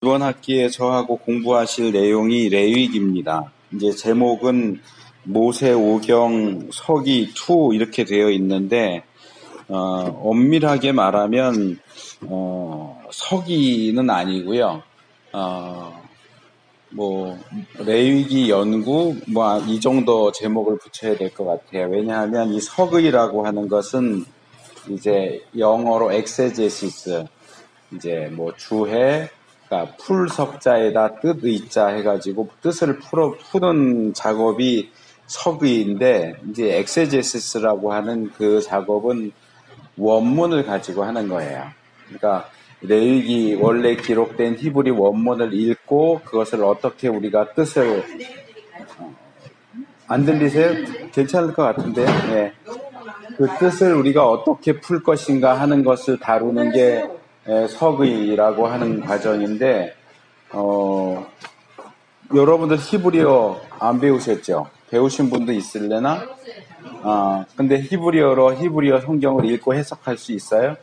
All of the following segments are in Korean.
이번 학기에 저하고 공부하실 내용이 레위기입니다. 이제 제목은 모세오경 서기 2 이렇게 되어 있는데 엄밀하게 말하면 서기는 아니고요. 레위기 연구 이 정도 제목을 붙여야 될 것 같아요. 왜냐하면 이 서기라고 하는 것은 이제 영어로 엑세제시스, 이제 주해, 그러니까 풀석자에다 뜻의자 해가지고 뜻을 푸는 작업이 서기인데, 이제 엑세제시스라고 하는 그 작업은 원문을 가지고 하는 거예요. 그러니까 레위기 원래 기록된 히브리 원문을 읽고 그것을 어떻게 우리가 뜻을 안 들리세요? 괜찮을 것 같은데, 네. 그 뜻을 우리가 어떻게 풀 것인가 하는 것을 다루는 게 서기라고 하는 과정인데, 여러분들 히브리어 안 배우셨죠? 배우신 분도 있을래나? 근데 히브리어 성경을 읽고 해석할 수 있어요?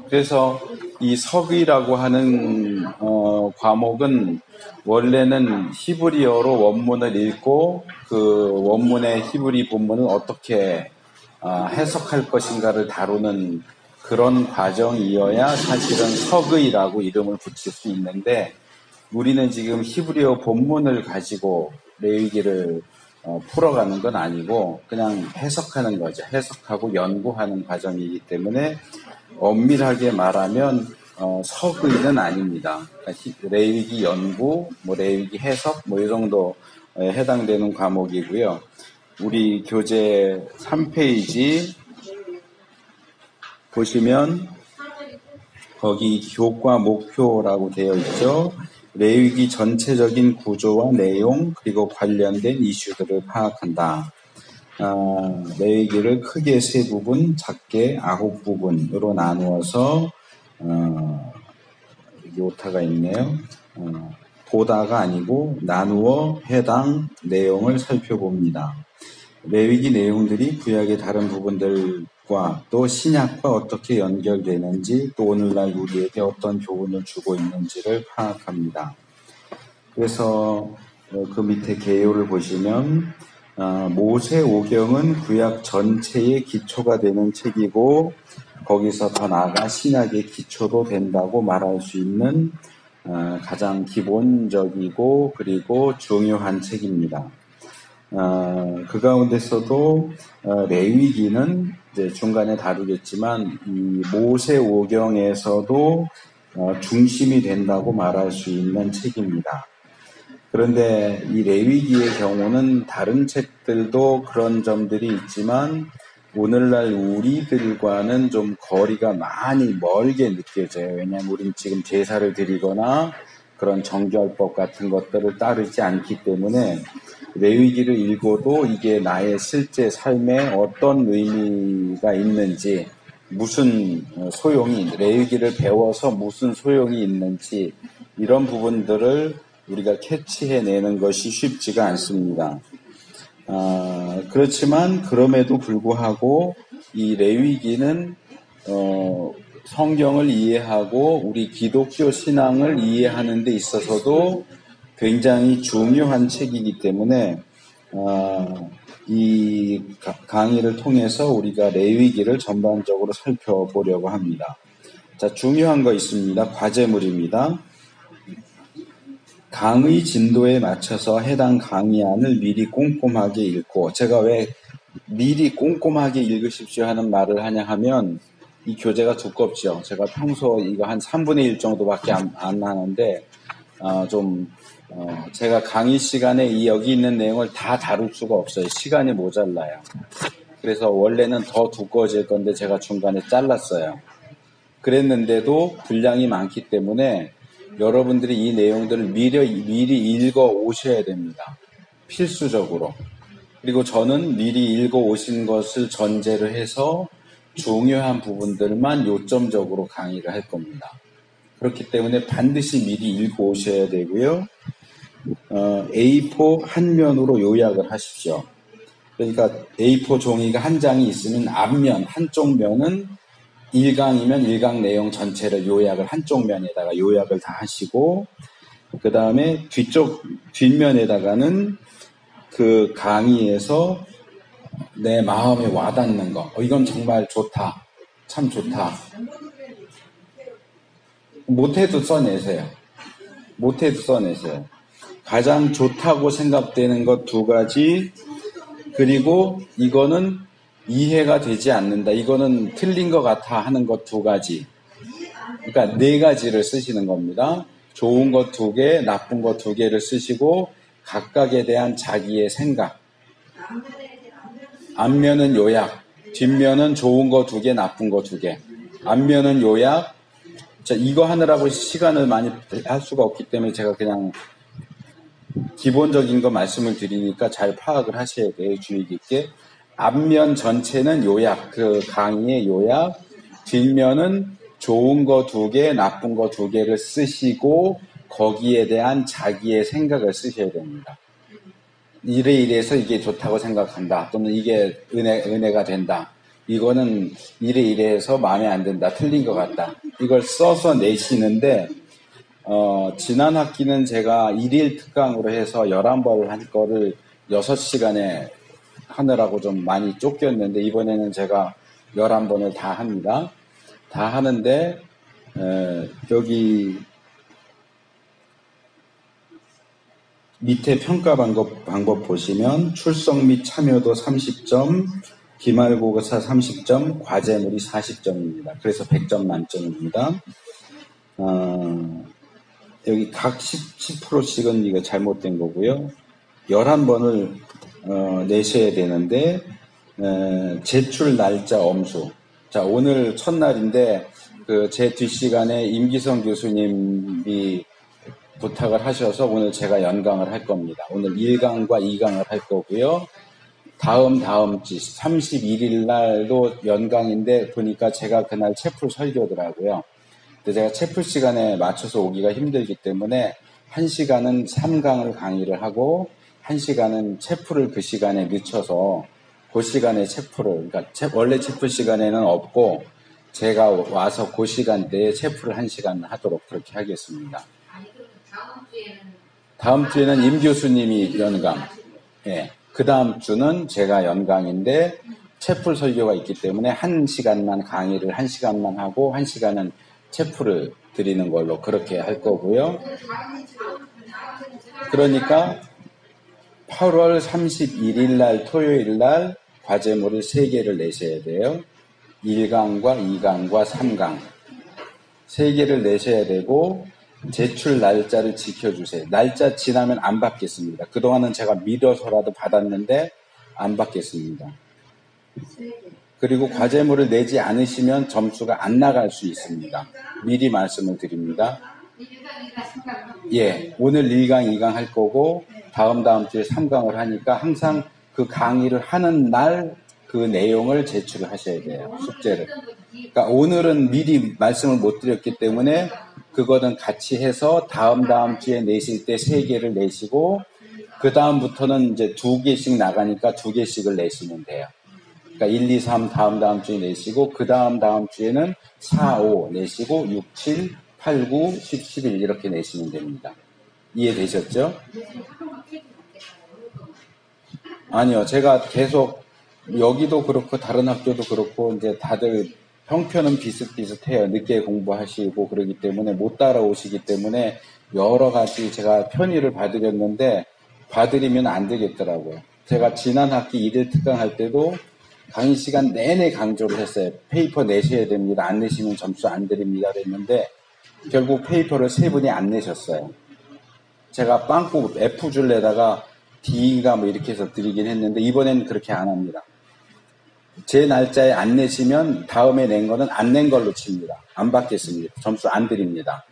그래서 이 서기라고 하는 과목은 원래는 히브리어로 원문을 읽고 그 원문의 히브리 본문을 어떻게 해석할 것인가를 다루는 그런 과정이어야 사실은 서기라고 이름을 붙일 수 있는데, 우리는 지금 히브리어 본문을 가지고 레위기를 풀어가는 건 아니고 그냥 해석하는 거죠. 해석하고 연구하는 과정이기 때문에 엄밀하게 말하면 서기는 아닙니다. 그러니까 레위기 연구, 레위기 해석 이 정도 해당되는 과목이고요. 우리 교재 3페이지 보시면 거기 교과 목표라고 되어 있죠. 레위기 전체적인 구조와 내용 그리고 관련된 이슈들을 파악한다. 레위기를 크게 3부분, 작게 9부분으로 나누어서 여기 오타가 있네요. 보다가 아니고 나누어 해당 내용을 살펴봅니다. 레위기 내용들이 구약의 다른 부분들과 또 신약과 어떻게 연결되는지, 또 오늘날 우리에게 어떤 교훈을 주고 있는지를 파악합니다. 그래서 그 밑에 개요를 보시면 모세오경은 구약 전체의 기초가 되는 책이고 거기서 더 나아가 신약의 기초도 된다고 말할 수 있는 가장 기본적이고 그리고 중요한 책입니다. 그 가운데서도 레위기는 이제 중간에 다루겠지만 이 모세오경에서도 중심이 된다고 말할 수 있는 책입니다. 그런데 이 레위기의 경우는 다른 책들도 그런 점들이 있지만 오늘날 우리들과는 좀 거리가 많이 멀게 느껴져요. 왜냐하면 우리는 지금 제사를 드리거나 그런 정결법 같은 것들을 따르지 않기 때문에 레위기를 읽어도 이게 나의 실제 삶에 어떤 의미가 있는지, 무슨 소용이, 레위기를 배워서 무슨 소용이 있는지 이런 부분들을 우리가 캐치해내는 것이 쉽지가 않습니다. 그렇지만 그럼에도 불구하고 이 레위기는 성경을 이해하고 우리 기독교 신앙을 이해하는 데 있어서도 굉장히 중요한 책이기 때문에 이 강의를 통해서 우리가 레위기를 전반적으로 살펴보려고 합니다. 자, 중요한 거 있습니다. 과제물입니다. 강의 진도에 맞춰서 해당 강의안을 미리 꼼꼼하게 읽고, 제가 왜 미리 꼼꼼하게 읽으십시오 하는 말을 하냐 하면 이 교재가 두껍죠. 제가 평소 이거 한 3분의 1 정도밖에 안 하는데 제가 강의 시간에 여기 있는 내용을 다 다룰 수가 없어요. 시간이 모자라요. 그래서 원래는 더 두꺼워질 건데 제가 중간에 잘랐어요. 그랬는데도 분량이 많기 때문에 여러분들이 이 내용들을 미리 읽어 오셔야 됩니다. 필수적으로. 그리고 저는 미리 읽어 오신 것을 전제로 해서 중요한 부분들만 요점적으로 강의를 할 겁니다. 그렇기 때문에 반드시 미리 읽어 오셔야 되고요. A4 한 면으로 요약을 하십시오. 그러니까 A4 종이가 한 장이 있으면 앞면, 한쪽 면은 1강이면 1강 내용 전체를 요약을 한쪽 면에다가 요약을 다 하시고, 그 다음에 뒷면에다가는 그 강의에서 내 마음에 와닿는 거, 이건 정말 좋다, 참 좋다. 못해도 써내세요. 가장 좋다고 생각되는 것 2가지, 그리고 이거는 이해가 되지 않는다, 이거는 틀린 것 같아 하는 것 2가지. 그러니까 4가지를 쓰시는 겁니다. 좋은 것 2개, 나쁜 것 2개를 쓰시고 각각에 대한 자기의 생각. 앞면은 요약, 뒷면은 좋은 거 2개, 나쁜 거 2개. 앞면은 요약. 자, 이거 하느라고 시간을 많이 할 수가 없기 때문에 제가 그냥 기본적인 거 말씀을 드리니까 잘 파악을 하셔야 돼요. 주의 깊게. 앞면 전체는 요약, 그 강의의 요약. 뒷면은 좋은 거 2개, 나쁜 거 2개를 쓰시고 거기에 대한 자기의 생각을 쓰셔야 됩니다. 이래서 이게 좋다고 생각한다, 또는 이게 은혜가 된다, 이거는 이래서 마음에 안 든다, 틀린 것 같다, 이걸 써서 내시는데, 지난 학기는 제가 1일 특강으로 해서 11번을 할 거를 6시간에 하느라고 좀 많이 쫓겼는데, 이번에는 제가 11번을 다 합니다. 다 하는데, 여기 밑에 평가 방법 보시면 출석 및 참여도 30점, 기말고사 30점, 과제물이 40점입니다. 그래서 100점 만점입니다. 여기 각 10%씩은 이거 잘못된 거고요. 11번을 내셔야 되는데, 제출 날짜 엄수. 자, 오늘 첫날인데 제 뒷시간에 임기성 교수님이 부탁을 하셔서 오늘 제가 연강을 할 겁니다. 오늘 1강과 2강을 할 거고요. 다음 주 31일 날도 연강인데 보니까 제가 그날 채플 설교더라고요. 근데 제가 채플 시간에 맞춰서 오기가 힘들기 때문에 1시간은 3강을 강의를 하고 1시간은 채플을 그 시간에 늦춰서 그 시간에 채플을, 그러니까 원래 채플 시간에는 없고 제가 와서 그 시간대에 채플을 1시간 하도록 그렇게 하겠습니다. 다음 주에는 임 교수님이 연강, 예. 그 다음 주는 제가 연강인데 채플 설교가 있기 때문에 1시간만 강의를 1시간만 하고 1시간은 채플을 드리는 걸로 그렇게 할 거고요. 그러니까 8월 31일 날 토요일 날 과제물을 3개를 내셔야 돼요. 1강과 2강과 3강 3개를 내셔야 되고, 제출 날짜를 지켜주세요. 날짜 지나면 안 받겠습니다. 그동안은 제가 미뤄서라도 받았는데 안 받겠습니다. 그리고 과제물을 내지 않으시면 점수가 안 나갈 수 있습니다. 미리 말씀을 드립니다. 예, 오늘 1강, 2강 할 거고 다음 주에 3강을 하니까 항상 그 강의를 하는 날 그 내용을 제출을 하셔야 돼요. 숙제를. 그러니까 오늘은 미리 말씀을 못 드렸기 때문에 그거는 같이 해서 다음 주에 내실 때 3개를 내시고 그 다음부터는 이제 2개씩 나가니까 2개씩을 내시면 돼요. 그러니까 1, 2, 3 다음 주에 내시고 그 다음 주에는 4, 5 내시고 6, 7, 8, 9, 10, 11 이렇게 내시면 됩니다. 이해되셨죠? 아니요. 제가 계속 여기도 그렇고 다른 학교도 그렇고 이제 다들 형편은 비슷비슷해요. 늦게 공부하시고 그러기 때문에 못 따라오시기 때문에 여러 가지 제가 편의를 봐드렸는데 봐드리면 안 되겠더라고요. 제가 지난 학기 1일 특강할 때도 강의 시간 내내 강조를 했어요. 페이퍼 내셔야 됩니다. 안 내시면 점수 안 드립니다. 그랬는데 결국 페이퍼를 3분이 안 내셨어요. 제가 빵꾸 F줄에다가 D인가 뭐 이렇게 해서 드리긴 했는데 이번에는 그렇게 안 합니다. 제 날짜에 안 내시면 다음에 낸 거는 안 낸 걸로 칩니다. 안 받겠습니다. 점수 안 드립니다.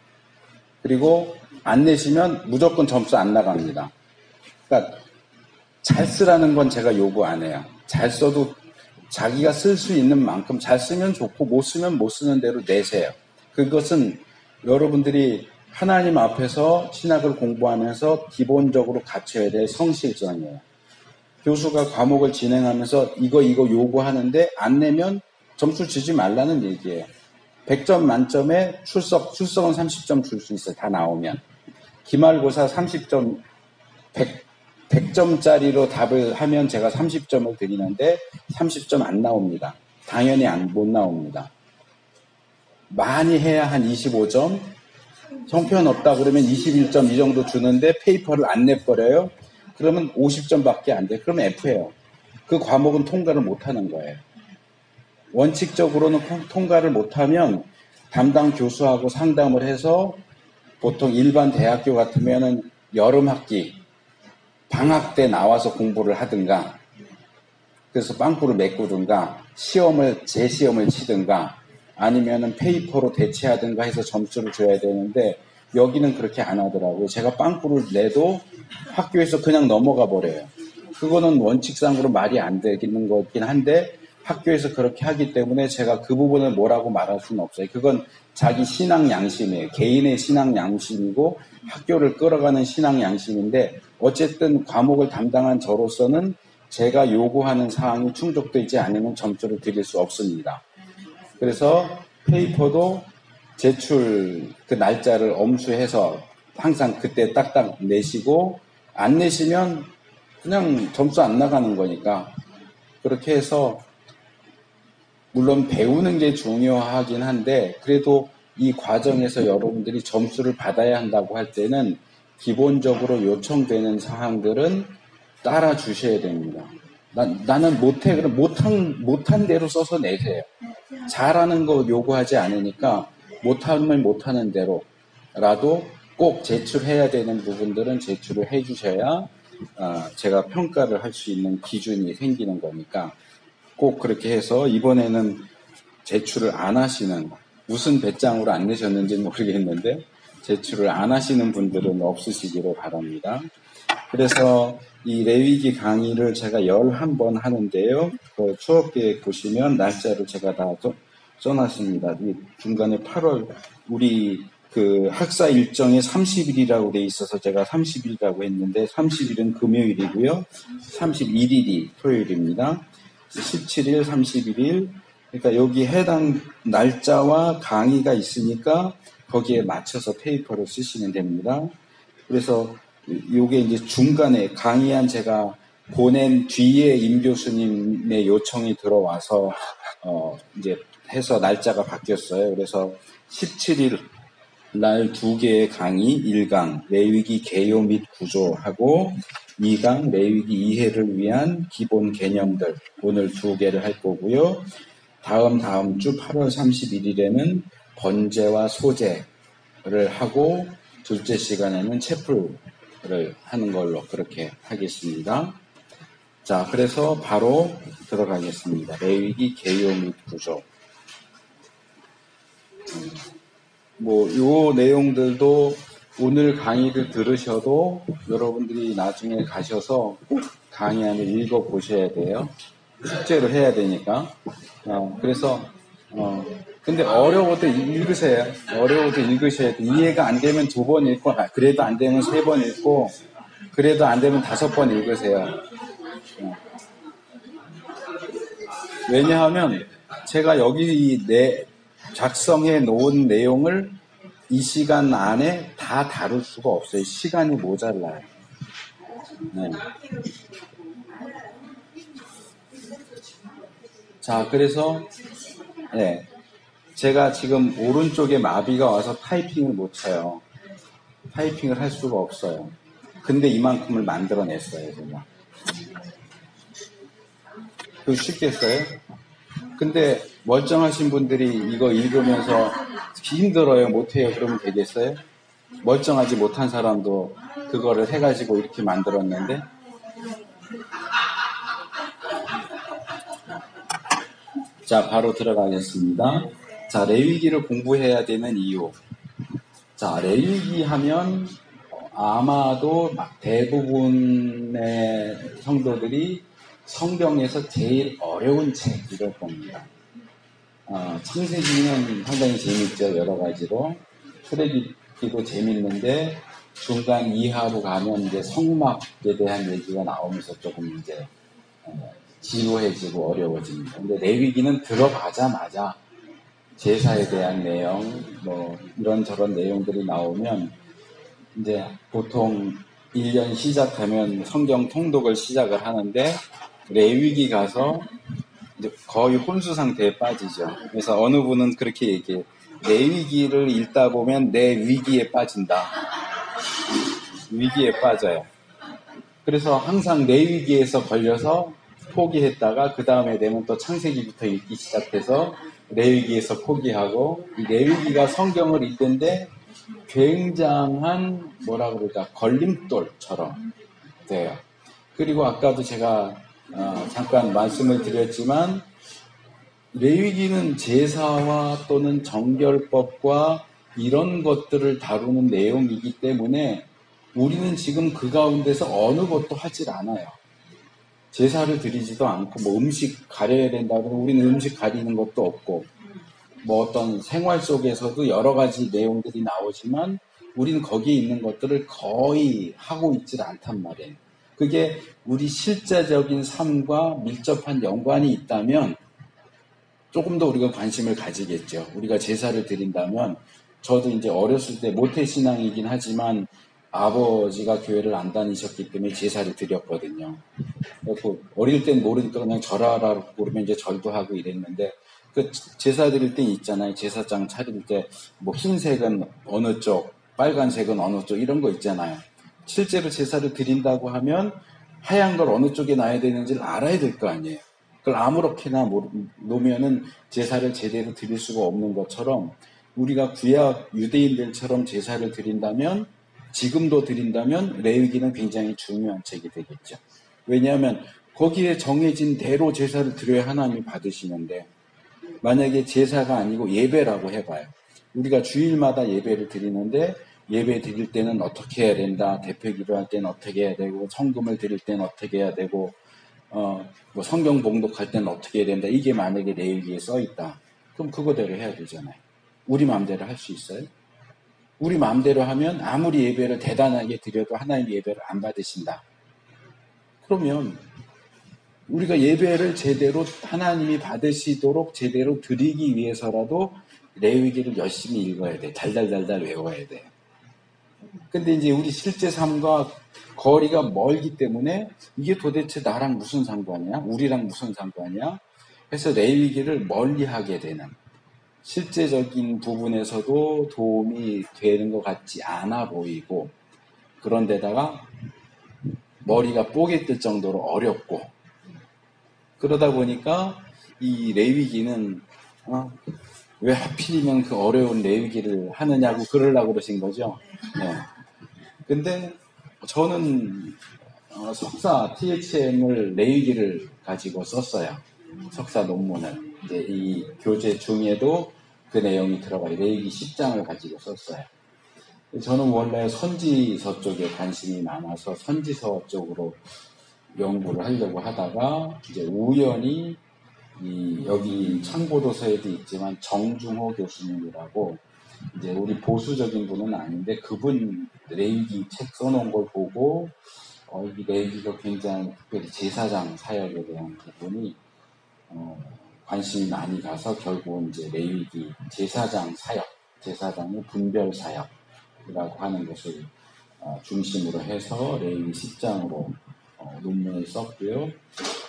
그리고 안 내시면 무조건 점수 안 나갑니다. 그러니까 잘 쓰라는 건 제가 요구 안 해요. 잘 써도 자기가 쓸 수 있는 만큼 잘 쓰면 좋고 못 쓰면 못 쓰는 대로 내세요. 그것은 여러분들이 하나님 앞에서 신학을 공부하면서 기본적으로 갖춰야 될 성실성이에요. 교수가 과목을 진행하면서 이거 요구하는데 안 내면 점수 주지 말라는 얘기예요. 100점 만점에 출석은 30점 줄 수 있어요. 다 나오면. 기말고사 30점, 100점짜리로 답을 하면 제가 30점을 드리는데 30점 안 나옵니다. 당연히 못 나옵니다. 많이 해야 한 25점, 형편없다 그러면 21점 이 정도 주는데 페이퍼를 안 내버려요. 그러면 50점밖에 안 돼. 그러면 F예요. 그 과목은 통과를 못하는 거예요. 원칙적으로는 통과를 못하면 담당 교수하고 상담을 해서 보통 일반 대학교 같으면은 여름 학기, 방학 때 나와서 공부를 하든가, 그래서 빵꾸를 메꾸든가, 재시험을 치든가, 아니면은 페이퍼로 대체하든가 해서 점수를 줘야 되는데, 여기는 그렇게 안 하더라고요. 제가 빵꾸를 내도 학교에서 그냥 넘어가 버려요. 그거는 원칙상으로 말이 안 되는 거긴 한데, 학교에서 그렇게 하기 때문에 제가 그 부분을 뭐라고 말할 수는 없어요. 그건 자기 신앙 양심이에요. 개인의 신앙 양심이고 학교를 끌어가는 신앙 양심인데 어쨌든 과목을 담당한 저로서는 제가 요구하는 사항이 충족되지 않으면 점수를 드릴 수 없습니다. 그래서 페이퍼도 제출 그 날짜를 엄수해서 항상 그때 딱딱 내시고 안 내시면 그냥 점수 안 나가는 거니까 그렇게 해서 물론 배우는 게 중요하긴 한데 그래도 이 과정에서 여러분들이 점수를 받아야 한다고 할 때는 기본적으로 요청되는 사항들은 따라 주셔야 됩니다. 나는 못해. 그럼 못한 대로 써서 내세요. 잘하는 거 요구하지 않으니까 못하면 못하는 대로라도 꼭 제출해야 되는 부분들은 제출을 해 주셔야 제가 평가를 할 수 있는 기준이 생기는 거니까 꼭 그렇게 해서 이번에는 제출을 안 하시는 무슨 배짱으로 안 내셨는지는 모르겠는데 제출을 안 하시는 분들은 없으시기를 바랍니다. 그래서 이 레위기 강의를 제가 11번 하는데요. 그 수업계획 보시면 날짜를 제가 다 써놨습니다. 이 중간에 8월 우리 그 학사 일정에 30일이라고 돼 있어서 제가 30일이라고 했는데 30일은 금요일이고요. 31일이 토요일입니다. 17일, 31일 그러니까 여기 해당 날짜와 강의가 있으니까 거기에 맞춰서 페이퍼를 쓰시면 됩니다. 그래서 요게 이제 중간에 강의한 제가 보낸 뒤에 임 교수님의 요청이 들어와서 이제 해서 날짜가 바뀌었어요. 그래서 17일 날 2개의 강의 1강 레위기 개요 및 구조하고 2강 레위기 이해를 위한 기본 개념들 오늘 2개를 할 거고요. 다음 주 8월 31일에는 번제와 소제를 하고 둘째 시간에는 채플을 하는 걸로 그렇게 하겠습니다. 자, 그래서 바로 들어가겠습니다. 레위기 개요 및 구조. 요 내용들도 오늘 강의를 들으셔도 여러분들이 나중에 가셔서 강의안을 읽어보셔야 돼요. 숙제를 해야 되니까. 그래서, 근데 어려워도 읽으세요. 어려워도 읽으셔야 돼요. 이해가 안 되면 2번 읽고, 그래도 안 되면 3번 읽고, 그래도 안 되면 5번 읽으세요. 왜냐하면 제가 여기 작성해 놓은 내용을 이 시간 안에 다 다룰 수가 없어요. 시간이 모자라요. 네. 자, 그래서 네, 제가 지금 오른쪽에 마비가 와서 타이핑을 못 쳐요. 타이핑을 할 수가 없어요. 근데 이만큼을 만들어냈어요, 제가. 그거 쉽겠어요? 근데 멀쩡하신 분들이 이거 읽으면서 힘들어요, 못해요, 그러면 되겠어요? 멀쩡하지 못한 사람도 그거를 해가지고 이렇게 만들었는데 자, 바로 들어가겠습니다. 자, 레위기를 공부해야 되는 이유. 자, 레위기 하면 아마도 대부분의 성도들이 성경에서 제일 어려운 책 이럴 겁니다. 창세기는 상당히 재밌죠. 여러 가지로. 출애굽기도 재밌는데 중간 이하로 가면 이제 성막에 대한 얘기가 나오면서 조금 이제 지루해지고 어려워집니다. 근데 레위기는 들어가자마자 제사에 대한 내용, 뭐 이런저런 내용들이 나오면 이제 보통 1년 시작하면 성경 통독을 시작을 하는데 레위기 가서 이제 거의 혼수 상태에 빠지죠. 그래서 어느 분은 그렇게 얘기해요. 레위기를 읽다 보면 내 위기에 빠진다. 위기에 빠져요. 그래서 항상 내 위기에서 걸려서 포기했다가 그 다음에 되면 또 창세기부터 읽기 시작해서 레위기에서 포기하고 이 레위기가 성경을 읽는데 굉장한 뭐라 그럴까 걸림돌처럼 돼요. 그리고 아까도 제가 잠깐 말씀을 드렸지만 레위기는 제사와 또는 정결법과 이런 것들을 다루는 내용이기 때문에 우리는 지금 그 가운데서 어느 것도 하질 않아요. 제사를 드리지도 않고 뭐 음식 가려야 된다고 그러면 우리는 음식 가리는 것도 없고 뭐 어떤 생활 속에서도 여러 가지 내용들이 나오지만 우리는 거기에 있는 것들을 거의 하고 있질 않단 말이에요. 그게 우리 실제적인 삶과 밀접한 연관이 있다면 조금 더 우리가 관심을 가지겠죠. 우리가 제사를 드린다면 저도 이제 어렸을 때 모태신앙이긴 하지만 아버지가 교회를 안 다니셨기 때문에 제사를 드렸거든요. 그래서 어릴 땐 모르니까 그냥 절하라고 그러면 이제 절도 하고 이랬는데 그 제사 드릴 때 있잖아요. 제사장 차릴 때 뭐 흰색은 어느 쪽, 빨간색은 어느 쪽 이런 거 있잖아요. 실제로 제사를 드린다고 하면 하얀 걸 어느 쪽에 놔야 되는지를 알아야 될 거 아니에요. 그걸 아무렇게나 놓으면은 제사를 제대로 드릴 수가 없는 것처럼 우리가 구약 유대인들처럼 제사를 드린다면 지금도 드린다면 레위기는 굉장히 중요한 책이 되겠죠. 왜냐하면 거기에 정해진 대로 제사를 드려야 하나님이 받으시는데 만약에 제사가 아니고 예배라고 해봐요. 우리가 주일마다 예배를 드리는데 예배 드릴 때는 어떻게 해야 된다. 대표 기도할 때는 어떻게 해야 되고 성금을 드릴 때는 어떻게 해야 되고 뭐 성경 봉독할 때는 어떻게 해야 된다. 이게 만약에 레위기에 써 있다. 그럼 그거대로 해야 되잖아요. 우리 마음대로 할 수 있어요? 우리 마음대로 하면 아무리 예배를 대단하게 드려도 하나님 예배를 안 받으신다. 그러면 우리가 예배를 제대로 하나님이 받으시도록 제대로 드리기 위해서라도 레위기를 열심히 읽어야 돼. 달달달달 외워야 돼. 근데 이제 우리 실제 삶과 거리가 멀기 때문에 이게 도대체 나랑 무슨 상관이야? 우리랑 무슨 상관이야? 해서 레위기를 멀리하게 되는 실제적인 부분에서도 도움이 되는 것 같지 않아 보이고 그런데다가 머리가 뽀개 뜰 정도로 어렵고 그러다 보니까 이 레위기는 왜 하필이면 그 어려운 레위기를 하느냐고 그러려고 그러신 거죠. 네. 근데 저는 석사 THM을 레위기를 가지고 썼어요. 석사 논문을. 이제 이 교재 중에도 그 내용이 들어가요. 레위기 10장을 가지고 썼어요. 저는 원래 선지서 쪽에 관심이 많아서 선지서 쪽으로 연구를 하려고 하다가 이제 우연히 여기 창고도서에도 있지만 정중호 교수님이라고 이제 우리 보수적인 분은 아닌데 그분 레위기 책 써놓은 걸 보고 이 레위기가 굉장히 특별히 제사장 사역에 대한 부분이 관심이 많이 가서 결국은 이제 레위기 제사장 사역, 제사장의 분별 사역이라고 하는 것을 중심으로 해서 레위기 10장으로 논문을 썼고요.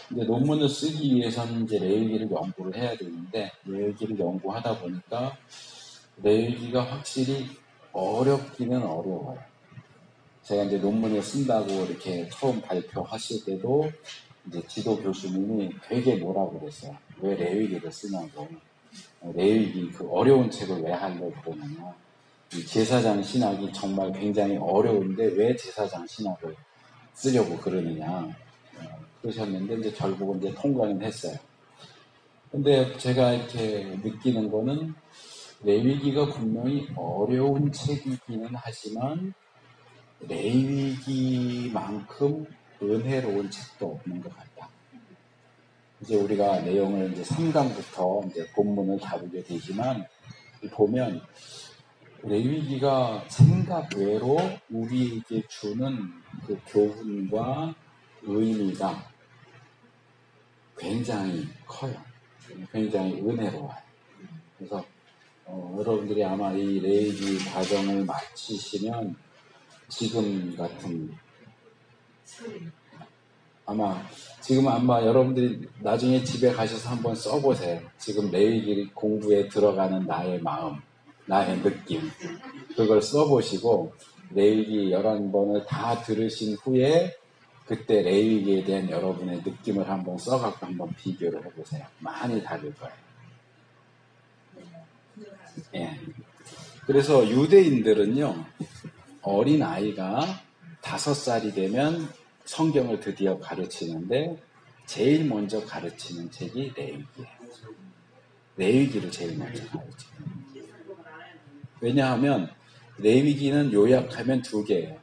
근데 논문을 쓰기 위해서는 이제 레위기를 연구를 해야 되는데 레위기를 연구하다 보니까 레위기가 확실히 어렵기는 어려워요. 제가 이제 논문을 쓴다고 이렇게 처음 발표하실 때도 이제 지도 교수님이 되게 뭐라고 그랬어요. 왜 레위기를 쓰냐고. 레위기 그 어려운 책을 왜 하려고 그러느냐. 이 제사장 신학이 정말 굉장히 어려운데 왜 제사장 신학을 쓰려고 그러느냐. 그러셨는데 이제 결국은 이제 통과는 했어요. 근데 제가 이렇게 느끼는 거는 레위기가 분명히 어려운 책이기는 하지만 레위기만큼 은혜로운 책도 없는 것 같다. 이제 우리가 내용을 이제 3강부터 이제 본문을 다루게 되지만 보면 레위기가 생각 외로 우리에게 주는 그 교훈과 의미가 굉장히 커요. 굉장히 은혜로워요. 그래서 여러분들이 아마 이 레위기 과정을 마치시면 지금 같은 지금 아마 여러분들이 나중에 집에 가셔서 한번 써보세요. 지금 레위기 공부에 들어가는 나의 마음, 나의 느낌, 그걸 써보시고 레위기 11번을 다 들으신 후에 그때 레위기에 대한 여러분의 느낌을 한번 써갖고 한번 비교를 해보세요. 많이 다를 거예요. 예. 그래서 유대인들은요, 어린 아이가 5살이 되면 성경을 드디어 가르치는데 제일 먼저 가르치는 책이 레위기예요. 레위기를 제일 먼저 가르쳐요. 왜냐하면 레위기는 요약하면 2개예요.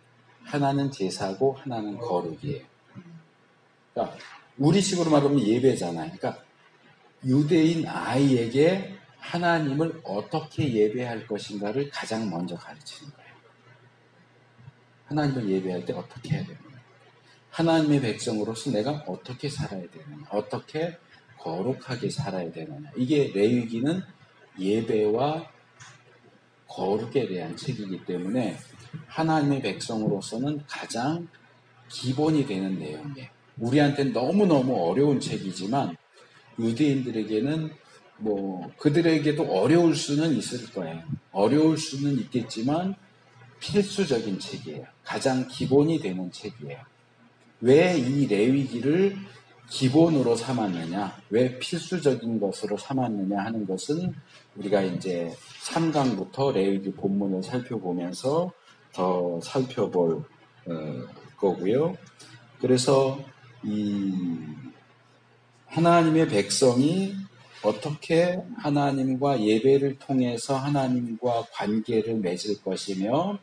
하나는 제사고 하나는 거룩이에요. 그러니까 우리식으로 말하면 예배잖아요. 그러니까 유대인 아이에게 하나님을 어떻게 예배할 것인가를 가장 먼저 가르치는 거예요. 하나님을 예배할 때 어떻게 해야 되느냐. 하나님의 백성으로서 내가 어떻게 살아야 되느냐. 어떻게 거룩하게 살아야 되느냐. 이게 레위기는 예배와 거룩에 대한 책이기 때문에 하나님의 백성으로서는 가장 기본이 되는 내용이에요. 우리한테는 너무너무 어려운 책이지만 유대인들에게는 그들에게도 어려울 수는 있을 거예요. 어려울 수는 있겠지만 필수적인 책이에요. 가장 기본이 되는 책이에요. 왜 이 레위기를 기본으로 삼았느냐, 왜 필수적인 것으로 삼았느냐 하는 것은 우리가 이제 3강부터 레위기 본문을 살펴보면서 더 살펴볼 거고요. 그래서 이 하나님의 백성이 어떻게 하나님과 예배를 통해서 하나님과 관계를 맺을 것이며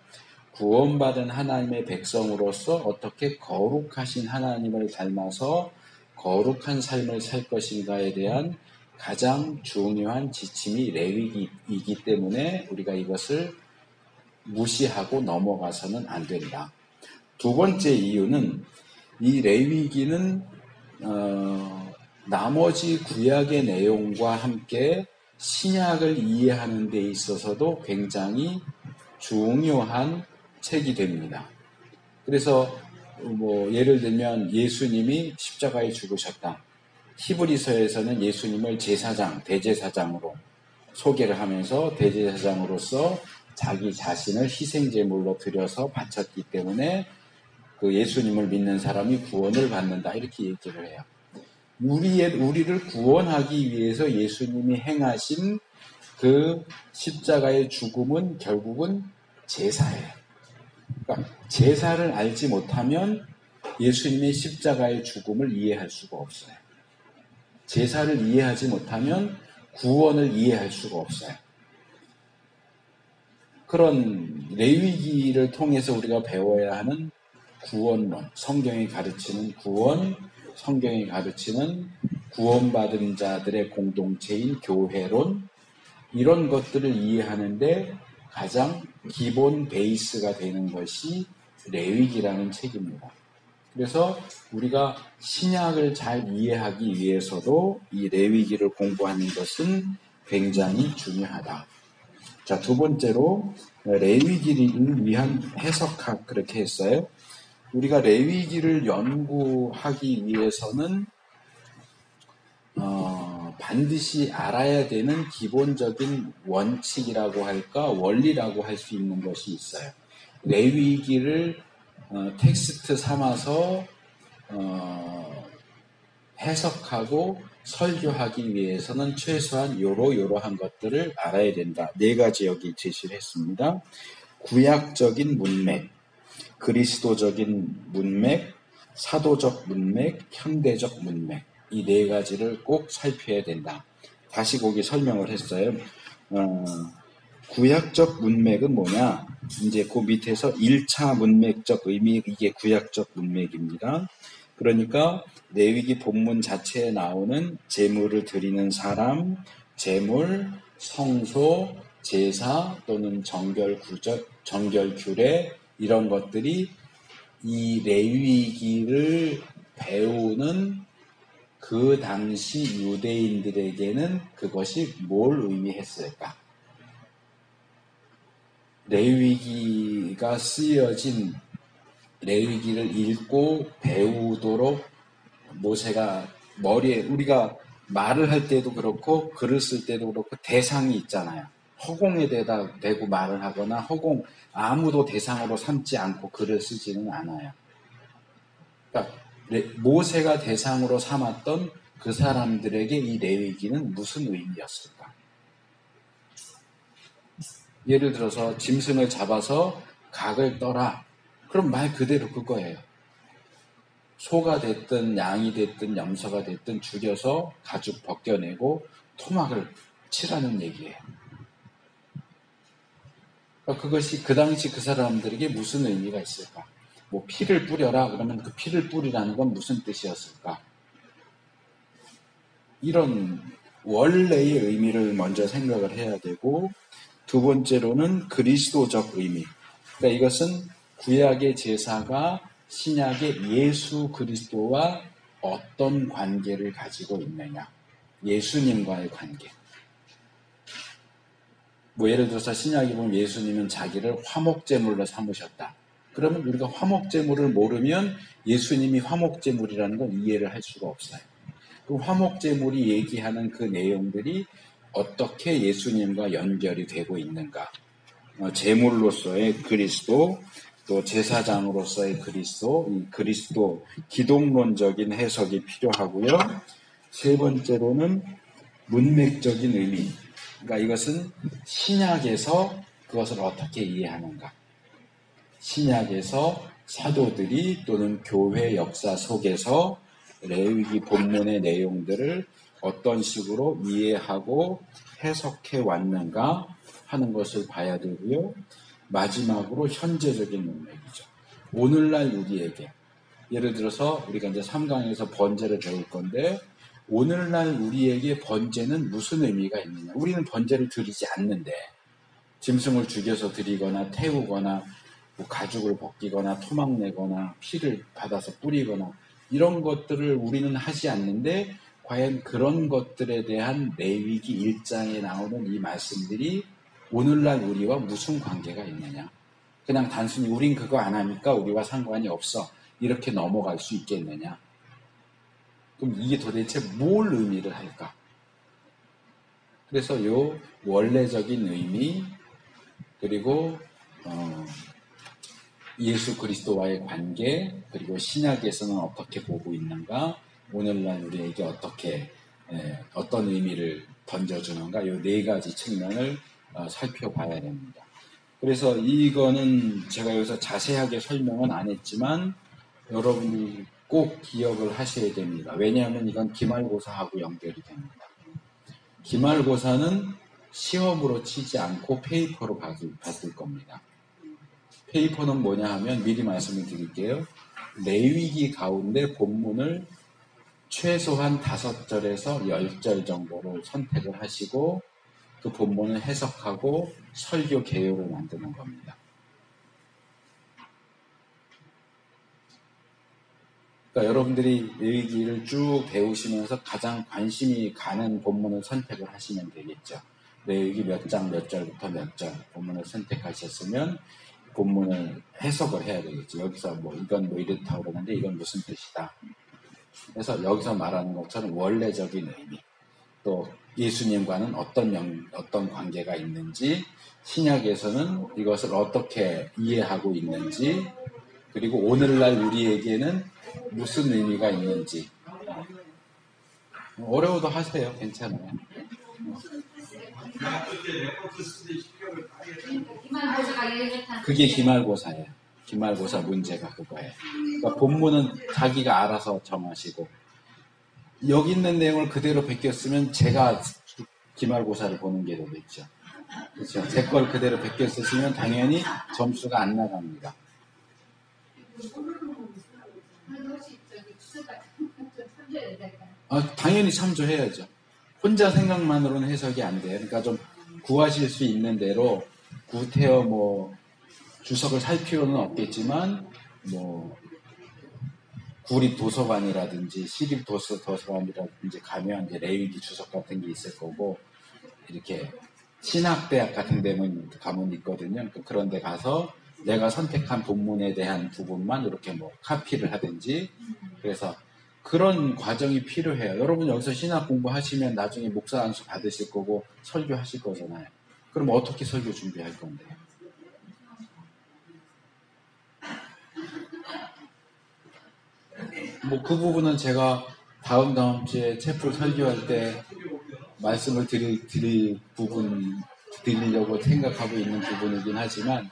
구원받은 하나님의 백성으로서 어떻게 거룩하신 하나님을 닮아서 거룩한 삶을 살 것인가에 대한 가장 중요한 지침이 레위기이기 때문에 우리가 이것을 무시하고 넘어가서는 안 된다. 2번째 이유는 이 레위기는 나머지 구약의 내용과 함께 신약을 이해하는 데 있어서도 굉장히 중요한 책이 됩니다. 그래서 예를 들면 예수님이 십자가에 죽으셨다. 히브리서에서는 예수님을 제사장, 대제사장으로 소개를 하면서 대제사장으로서 자기 자신을 희생제물로 드려서 바쳤기 때문에 그 예수님을 믿는 사람이 구원을 받는다. 이렇게 얘기를 해요. 우리를 구원하기 위해서 예수님이 행하신 그 십자가의 죽음은 결국은 제사예요. 그러니까 제사를 알지 못하면 예수님의 십자가의 죽음을 이해할 수가 없어요. 제사를 이해하지 못하면 구원을 이해할 수가 없어요. 그런 레위기를 통해서 우리가 배워야 하는 구원론, 성경이 가르치는 구원, 성경이 가르치는 구원받은 자들의 공동체인 교회론, 이런 것들을 이해하는데 가장 기본 베이스가 되는 것이 레위기라는 책입니다. 그래서 우리가 신약을 잘 이해하기 위해서도 이 레위기를 공부하는 것은 굉장히 중요하다. 자, 2번째로 레위기를 위한 해석학, 그렇게 했어요. 우리가 레위기를 연구하기 위해서는 반드시 알아야 되는 기본적인 원칙이라고 할까, 원리라고 할 수 있는 것이 있어요. 레위기를 텍스트 삼아서 해석하고 설교하기 위해서는 최소한 요러한 것들을 알아야 된다. 4가지 여기 제시를 했습니다. 구약적인 문맥, 그리스도적인 문맥, 사도적 문맥, 현대적 문맥, 이 4가지를 꼭 살펴야 된다. 다시 거기 설명을 했어요. 구약적 문맥은 뭐냐? 이제 그 밑에서 1차 문맥적 의미, 이게 구약적 문맥입니다. 그러니까 레위기 본문 자체에 나오는 제물을 드리는 사람, 제물, 성소, 제사 또는 정결 규례, 이런 것들이 이 레위기를 배우는 그 당시 유대인들에게는 그것이 뭘 의미했을까? 레위기가 쓰여진 레위기를 읽고 배우도록 모세가 머리에, 우리가 말을 할 때도 그렇고 글을 쓸 때도 그렇고 대상이 있잖아요. 허공에 대고 말을 하거나 아무도 대상으로 삼지 않고 글을 쓰지는 않아요. 그러니까 모세가 대상으로 삼았던 그 사람들에게 이 레위기는 무슨 의미였을까? 예를 들어서 짐승을 잡아서 각을 떠라. 그럼 말 그대로 그거예요. 소가 됐든 양이 됐든 염소가 됐든 죽여서 가죽 벗겨내고 토막을 칠하는 얘기예요. 그러니까 그것이 그 당시 그 사람들에게 무슨 의미가 있을까? 뭐 피를 뿌려라 그러면 그 피를 뿌리라는 건 무슨 뜻이었을까? 이런 원래의 의미를 먼저 생각을 해야 되고, 두 번째로는 그리스도적 의미. 그러니까 이것은 구약의 제사가 신약의 예수 그리스도와 어떤 관계를 가지고 있느냐. 예수님과의 관계. 뭐 예를 들어서 신약에 보면 예수님은 자기를 화목제물로 삼으셨다. 그러면 우리가 화목제물을 모르면 예수님이 화목제물이라는 걸 이해를 할 수가 없어요. 그 화목제물이 얘기하는 그 내용들이 어떻게 예수님과 연결이 되고 있는가. 제물로서의 그리스도, 또 제사장으로서의 그리스도, 이 그리스도 기독론적인 해석이 필요하고요. 세 번째로는 문맥적인 의미. 그러니까 이것은 신약에서 그것을 어떻게 이해하는가. 신약에서 사도들이 또는 교회 역사 속에서 레위기 본문의 내용들을 어떤 식으로 이해하고 해석해 왔는가 하는 것을 봐야 되고요. 마지막으로 현재적인 문맥이죠. 오늘날 우리에게, 예를 들어서 우리가 이제 3강에서 번제를 배울 건데, 오늘날 우리에게 번제는 무슨 의미가 있느냐. 우리는 번제를 드리지 않는데, 짐승을 죽여서 드리거나 태우거나 뭐 가죽을 벗기거나 토막 내거나 피를 받아서 뿌리거나 이런 것들을 우리는 하지 않는데, 과연 그런 것들에 대한 레위기 1장에 나오는 이 말씀들이 오늘날 우리와 무슨 관계가 있느냐. 그냥 단순히 우린 그거 안 하니까 우리와 상관이 없어 이렇게 넘어갈 수 있겠느냐. 그럼 이게 도대체 뭘 의미를 할까? 그래서 요 원래적인 의미, 그리고 예수 그리스도와의 관계, 그리고 신약에서는 어떻게 보고 있는가, 오늘날 우리에게 어떤 의미를 던져주는가, 이 네 가지 측면을 살펴봐야 됩니다. 그래서 이거는 제가 여기서 자세하게 설명은 안 했지만 여러분이 꼭 기억을 하셔야 됩니다. 왜냐하면 이건 기말고사하고 연결이 됩니다. 기말고사는 시험으로 치지 않고 페이퍼로 받을 겁니다. 페이퍼는 뭐냐 하면 미리 말씀을 드릴게요. 레위기 가운데 본문을 최소한 5절에서 10절 정도를 선택을 하시고 그 본문을 해석하고 설교 개요를 만드는 겁니다. 그러니까 여러분들이 레위기를 쭉 배우시면서 가장 관심이 가는 본문을 선택을 하시면 되겠죠. 레위기 몇 장 몇 절부터 몇 절 본문을 선택하셨으면 본문을 해석을 해야 되겠죠. 여기서 이건 이렇다고 그러는데 이건 무슨 뜻이다. 그래서 여기서 말하는 것처럼 원래적인 의미, 또 예수님과는 어떤 관계가 있는지, 신약에서는 이것을 어떻게 이해하고 있는지, 그리고 오늘날 우리에게는 무슨 의미가 있는지. 어려워도 하세요. 괜찮아요. 그게 기말고사예요. 기말고사 문제가 그거예요. 그러니까 본문은 자기가 알아서 정하시고, 여기 있는 내용을 그대로 베꼈으면 제가 기말고사를 보는 게 되겠죠. 그렇죠. 제 걸 그대로 베껴 쓰시면 당연히 점수가 안 나갑니다. 당연히 참조해야죠. 혼자 생각만으로는 해석이 안 돼요. 그러니까 좀 구하실 수 있는 대로 구태여 주석을 살 필요는 없겠지만 구립도서관이라든지 시립도서관이라든지 가면 이제 레위기 주석 같은 게 있을 거고, 이렇게 신학대학 같은 데는 가면 있거든요. 그런 데 가서 내가 선택한 본문에 대한 부분만 이렇게 뭐 카피를 하든지, 그래서 그런 과정이 필요해요. 여러분 여기서 신학 공부하시면 나중에 목사 안수 받으실 거고 설교하실 거잖아요. 그럼 어떻게 설교 준비할 건데요? 뭐 그 부분은 제가 다음 주에 채플 설교할 때 말씀을 드리려고 생각하고 있는 부분이긴 하지만,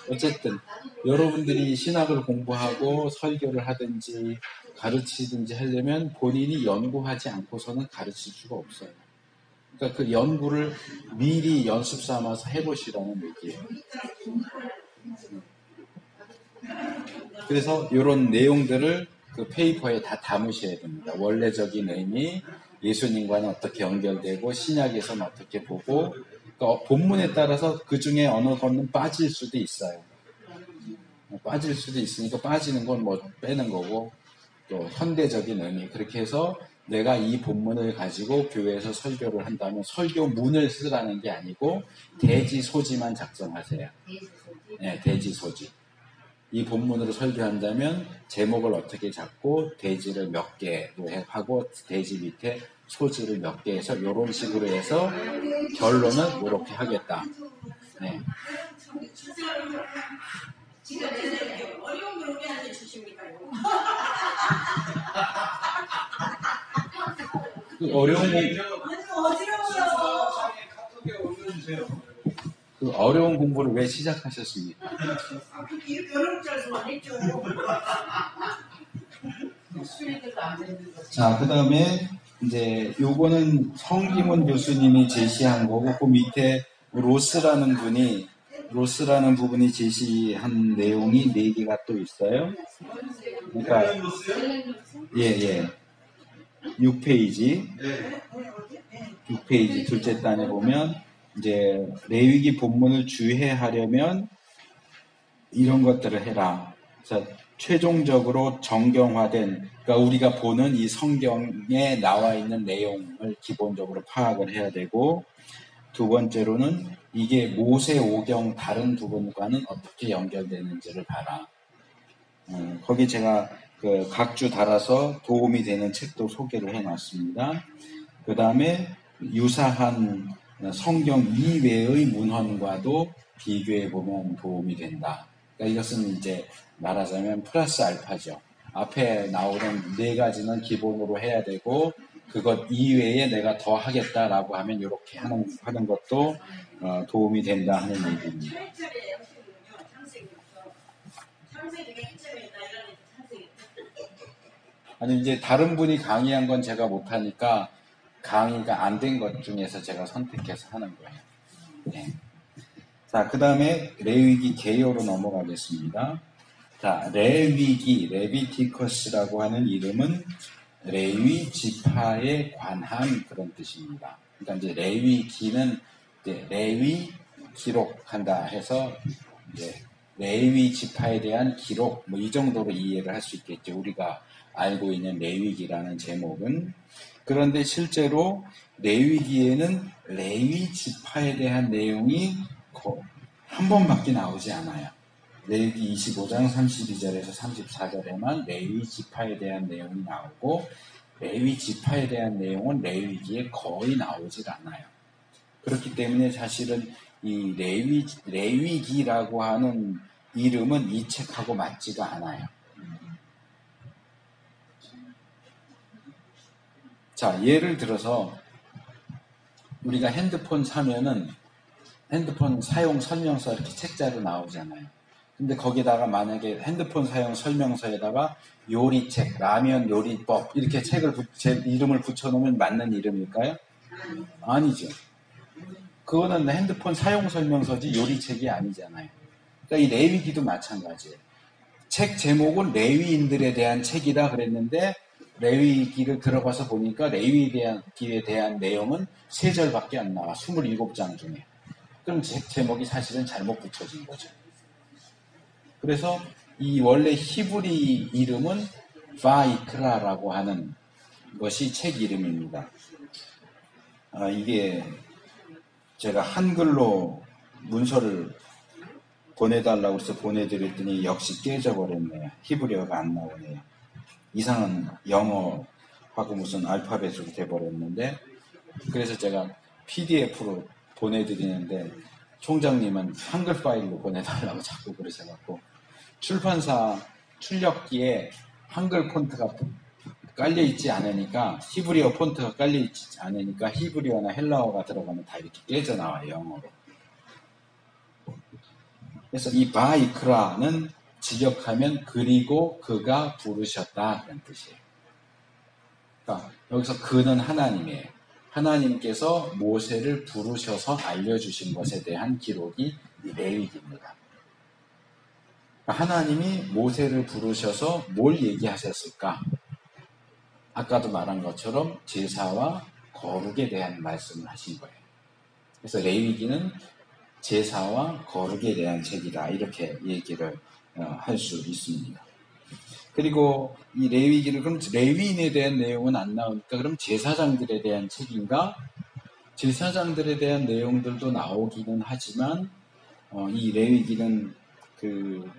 어쨌든 여러분들이 신학을 공부하고 설교를 하든지 가르치든지 하려면 본인이 연구하지 않고서는 가르칠 수가 없어요. 그러니까 그 연구를 미리 연습 삼아서 해보시라는 얘기예요. 그래서 이런 내용들을 그 페이퍼에 다 담으셔야 됩니다. 원래적인 의미, 예수님과는 어떻게 연결되고 신약에서는 어떻게 보고, 그러니까 본문에 따라서 그 중에 어느 것은 빠질 수도 있어요. 빠질 수도 있으니까 빠지는 건 뭐 빼는 거고, 또 현대적인 의미, 그렇게 해서 내가 이 본문을 가지고 교회에서 설교를 한다면 설교문을 쓰라는 게 아니고 대지소지만 작성하세요. 네, 대지소지. 이 본문으로 설교한다면 제목을 어떻게 잡고 대지를 몇 개로 하고 대지 밑에 소지를 몇 개 해서 이런 식으로 해서 결론은 이렇게 하겠다. 네. 어려운 걸 우리한테 주십니까요? 그 어려운 그 어려운 공부를 왜 시작하셨습니까? 이렇게 어려운 줄 알고 안 했죠. 자, 그 다음에 이제 요거는 성기문 교수님이 제시한 거고, 그 밑에 로스라는 부분이 제시한 내용이 4개가 또 있어요. 그러니까 예. 6페이지 둘째 단에 보면 이제 레위기 본문을 주해하려면 이런 것들을 해라. 그래서 최종적으로 정경화된, 그러니까 우리가 보는 이 성경에 나와 있는 내용을 기본적으로 파악을 해야 되고, 두 번째로는 이게 모세오경 다른 부분과는 어떻게 연결되는지를 봐라. 거기 제가 그 각주 달아서 도움이 되는 책도 소개를 해놨습니다. 그 다음에 유사한 성경 이외의 문헌과도 비교해보면 도움이 된다. 그러니까 이것은 이제 말하자면 플러스 알파죠. 앞에 나오는 4가지는 기본으로 해야 되고, 그것 이외에 내가 더 하겠다라고 하면 이렇게 하는 것도 도움이 된다 하는 얘기입니다. 아니, 이제 다른 분이 강의한 건 제가 못하니까 강의가 안 된 것 중에서 제가 선택해서 하는 거예요. 네. 자, 그 다음에 레위기 개요로 넘어가겠습니다. 자, 레비티커스라고 하는 이름은 레위 지파에 관한 그런 뜻입니다. 그러니까 이제 레위기는 이제 레위 기록한다 해서 이제 레위 지파에 대한 기록, 뭐 이 정도로 이해를 할 수 있겠죠. 우리가 알고 있는 레위기라는 제목은. 그런데 실제로 레위기에는 레위 지파에 대한 내용이 한 번밖에 나오지 않아요. 레위기 25장 32절에서 34절에만 레위 지파에 대한 내용이 나오고, 레위 지파에 대한 내용은 레위기에 거의 나오질 않아요. 그렇기 때문에 사실은 이 레위기라고 하는 이름은 이 책하고 맞지가 않아요. 자, 예를 들어서 우리가 핸드폰 사면은 핸드폰 사용 설명서 이렇게 책자로 나오잖아요. 근데 거기다가 만약에 핸드폰 사용 설명서에다가 요리책, 라면 요리법 이렇게 제 이름을 붙여놓으면 맞는 이름일까요? 아니죠. 그거는 핸드폰 사용 설명서지 요리책이 아니잖아요. 그러니까 이 레위기도 마찬가지예요. 책 제목은 레위인들에 대한 책이다 그랬는데 레위기를 들어가서 보니까 레위기에 대한 내용은 3절밖에 안 나와. 27장 중에. 그럼 책 제목이 사실은 잘못 붙여진 거죠. 그래서 이 원래 히브리 이름은 바이크라라고 하는 것이 책 이름입니다. 이게 제가 한글로 문서를 보내달라고 해서 보내드렸더니 역시 깨져버렸네요. 히브리어가 안 나오네요. 이상한 영어하고 무슨 알파벳으로 돼버렸는데, 그래서 제가 PDF로 보내드리는데 총장님은 한글 파일로 보내달라고 자꾸 그러셔갖고, 출판사 출력기에 한글 폰트가 깔려있지 않으니까, 히브리어 폰트가 깔려있지 않으니까 히브리어나 헬라어가 들어가면 다 이렇게 깨져나와요, 영어로. 그래서 이 바이크라는 직역하면 그리고 그가 부르셨다 그런 뜻이에요. 그러니까 여기서 그는 하나님이에요. 하나님께서 모세를 부르셔서 알려주신 것에 대한 기록이 레위기입니다. 하나님이 모세를 부르셔서 뭘 얘기하셨을까? 아까도 말한 것처럼 제사와 거룩에 대한 말씀을 하신 거예요. 그래서 레위기는 제사와 거룩에 대한 책이다, 이렇게 얘기를 할 수 있습니다. 그리고 이 레위기를, 그럼 레위인에 대한 내용은 안 나오니까 그럼 제사장들에 대한 책인가? 제사장들에 대한 내용들도 나오기는 하지만 이 레위기는 그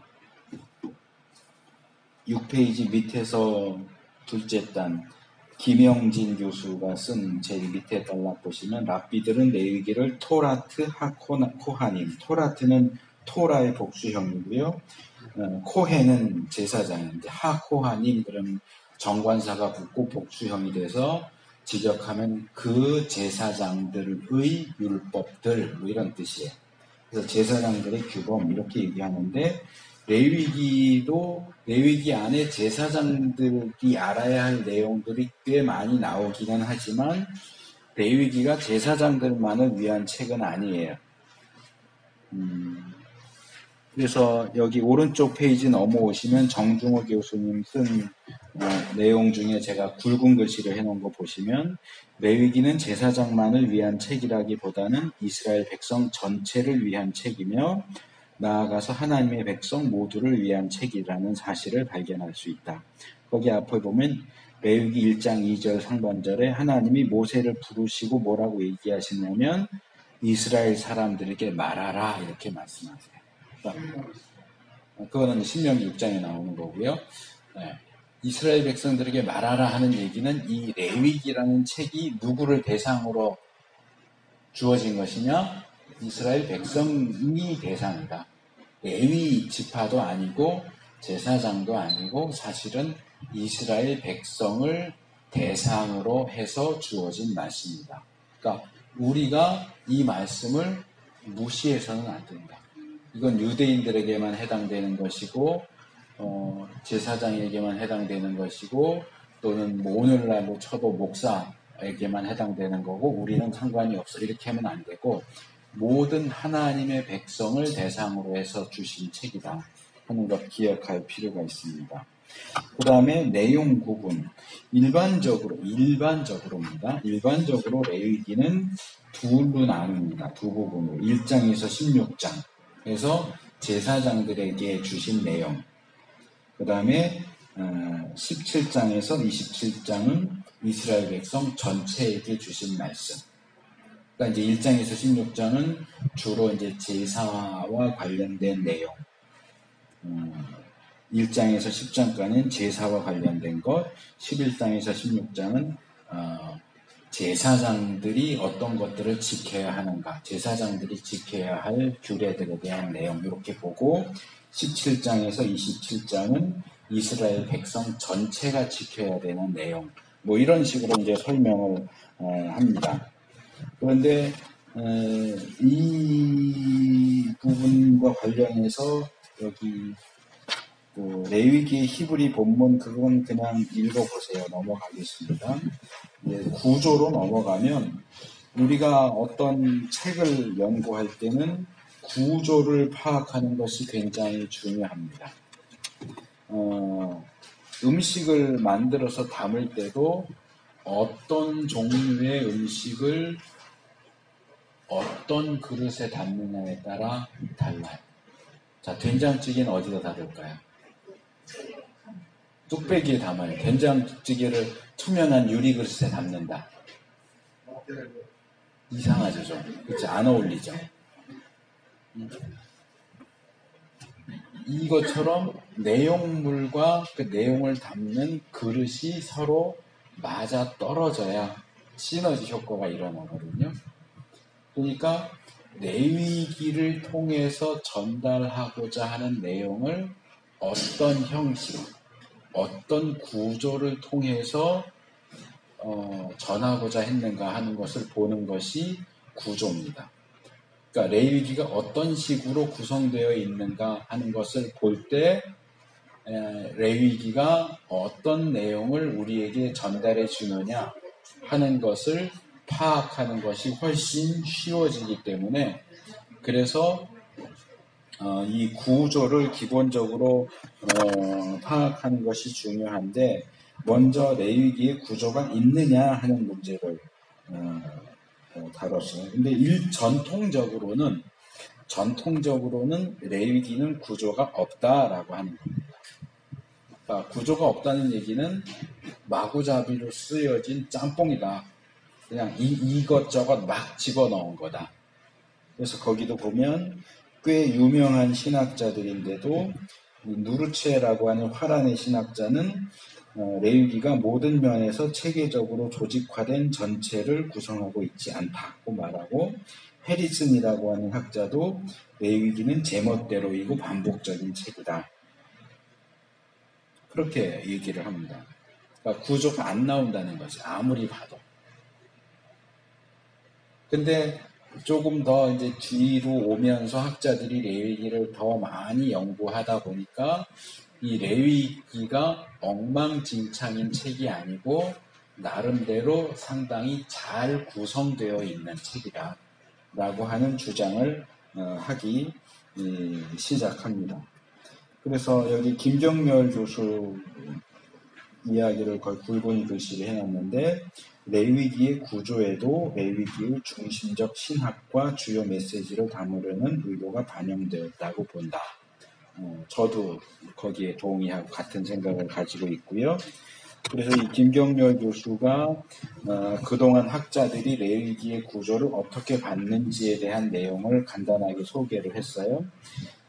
6페이지 밑에서 둘째 단 김영진 교수가 쓴 제일 밑에 단락 보시면, 랍비들은 레위기를 토라트 하코하님, 토라트는 토라의 복수형이고요, 코헤는 제사장인데 하코하님 그러면 정관사가 붙고 복수형이 돼서 직역하면 그 제사장들의 율법들, 뭐 이런 뜻이에요. 그래서 제사장들의 규범 이렇게 얘기하는데, 레위기 안에 제사장들이 알아야 할 내용들이 꽤 많이 나오기는 하지만 레위기가 제사장들만을 위한 책은 아니에요. 그래서 여기 오른쪽 페이지 넘어오시면 정중호 교수님 쓴 내용 중에 제가 굵은 글씨로 해놓은 거 보시면, 레위기는 제사장만을 위한 책이라기보다는 이스라엘 백성 전체를 위한 책이며 나아가서 하나님의 백성 모두를 위한 책이라는 사실을 발견할 수 있다. 거기 앞에 보면 레위기 1장 2절 상반절에 하나님이 모세를 부르시고 뭐라고 얘기하시냐면 이스라엘 사람들에게 말하라, 이렇게 말씀하세요. 그거는 신명기 6장에 나오는 거고요. 이스라엘 백성들에게 말하라 하는 얘기는 이 레위기라는 책이 누구를 대상으로 주어진 것이냐? 이스라엘 백성이 대상이다. 레위 지파도 아니고 제사장도 아니고 사실은 이스라엘 백성을 대상으로 해서 주어진 말씀입니다. 그러니까 우리가 이 말씀을 무시해서는 안 된다. 이건 유대인들에게만 해당되는 것이고 제사장에게만 해당되는 것이고, 또는 뭐 오늘날로 쳐도 목사에게만 해당되는 거고 우리는 상관이 없어, 이렇게 하면 안 되고 모든 하나님의 백성을 대상으로 해서 주신 책이다 하는 것 기억할 필요가 있습니다. 그 다음에 내용 구분. 일반적으로입니다. 일반적으로 레위기는 둘로 나눕니다. 두 부분으로. 1장에서 16장에서 제사장들에게 주신 내용, 그 다음에 17장에서 27장은 이스라엘 백성 전체에게 주신 말씀. 그러니까 이제 1장에서 16장은 주로 이제 제사와 관련된 내용. 1장에서 10장까지는 제사와 관련된 것, 11장에서 16장은 제사장들이 어떤 것들을 지켜야 하는가, 제사장들이 지켜야 할 규례들에 대한 내용, 이렇게 보고 17장에서 27장은 이스라엘 백성 전체가 지켜야 되는 내용, 뭐 이런 식으로 이제 설명을 합니다. 그런데 이 부분과 관련해서 여기 레위기 히브리 본문 그건 그냥 읽어보세요. 넘어가겠습니다. 구조로 넘어가면 우리가 어떤 책을 연구할 때는 구조를 파악하는 것이 굉장히 중요합니다. 음식을 만들어서 담을 때도 어떤 종류의 음식을 어떤 그릇에 담느냐에 따라 달라요. 자, 된장찌개는 어디다 담을까요? 뚝배기에 담아요. 된장찌개를 투명한 유리 그릇에 담는다. 이상하죠, 좀. 그치? 안 어울리죠. 이것처럼 내용물과 그 내용을 담는 그릇이 서로 맞아 떨어져야 시너지 효과가 일어나거든요. 그러니까 내위기를 통해서 전달하고자 하는 내용을 어떤 형식, 어떤 구조를 통해서 전하고자 했는가 하는 것을 보는 것이 구조입니다. 그러니까 레위기가 어떤 식으로 구성되어 있는가 하는 것을 볼 때 레위기가 어떤 내용을 우리에게 전달해 주느냐 하는 것을 파악하는 것이 훨씬 쉬워지기 때문에 그래서 이 구조를 기본적으로 파악하는 것이 중요한데 먼저 레위기의 구조가 있느냐 하는 문제를 다뤘어요. 근데 전통적으로는 레위기는 구조가 없다라고 하는 겁니다. 그러니까 구조가 없다는 얘기는 마구잡이로 쓰여진 짬뽕이다. 그냥 이것저것 막 집어넣은 거다. 그래서 거기도 보면 꽤 유명한 신학자들인데도 누르체라고 하는 화란의 신학자는 레위기가 모든 면에서 체계적으로 조직화된 전체를 구성하고 있지 않다고 말하고 해리슨이라고 하는 학자도 레위기는 제멋대로이고 반복적인 책이다. 그렇게 얘기를 합니다. 그러니까 구조가 안 나온다는 거지. 아무리 봐도. 근데 조금 더 이제 뒤로 오면서 학자들이 레위기를 더 많이 연구하다 보니까 이 레위기가 엉망진창인 책이 아니고 나름대로 상당히 잘 구성되어 있는 책이다 라고 하는 주장을 하기 시작합니다. 그래서 여기 김정렬 교수 이야기를 거의 굵은 글씨로 해놨는데 레위기의 구조에도 레위기의 중심적 신학과 주요 메시지를 담으려는 의도가 반영되었다고 본다. 저도 거기에 동의하고 같은 생각을 가지고 있고요. 그래서 이 김경렬 교수가 그동안 학자들이 레위기의 구조를 어떻게 봤는지에 대한 내용을 간단하게 소개를 했어요.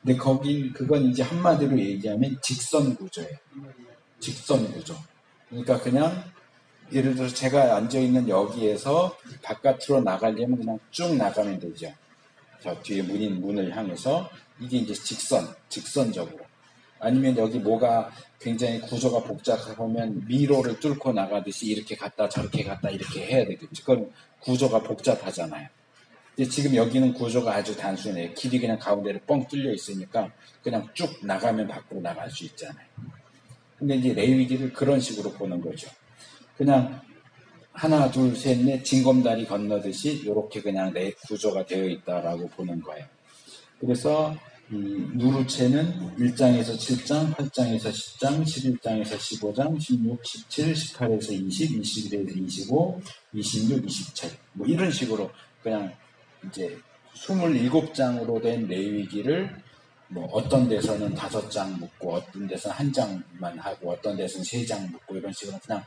근데 그건 이제 한마디로 얘기하면 직선 구조예요. 직선 구조. 그러니까 그냥 예를 들어서 제가 앉아있는 여기에서 바깥으로 나가려면 그냥 쭉 나가면 되죠. 저 뒤에 문을 향해서 이게 이제 직선적으로. 아니면 여기 뭐가 굉장히 구조가 복잡하면 미로를 뚫고 나가듯이 이렇게 갔다 저렇게 갔다 이렇게 해야 되겠죠. 그건 구조가 복잡하잖아요. 근데 지금 여기는 구조가 아주 단순해요. 길이 그냥 가운데로 뻥 뚫려 있으니까 그냥 쭉 나가면 밖으로 나갈 수 있잖아요. 근데 이제 레위기를 그런 식으로 보는 거죠. 그냥 하나, 둘, 셋, 넷 징검다리 건너듯이 이렇게 그냥 내 구조가 되어 있다라고 보는 거예요. 그래서 이 누르체는 1장에서 7장, 8장에서 10장, 11장에서 15장, 16, 17, 18에서 20, 21에서 25, 26, 27 뭐 이런 식으로 그냥 이제 27장으로 된 레위기를 뭐 어떤 데서는 5장 묶고 어떤 데서는 1장만 하고 어떤 데서는 3장 묶고 이런 식으로 그냥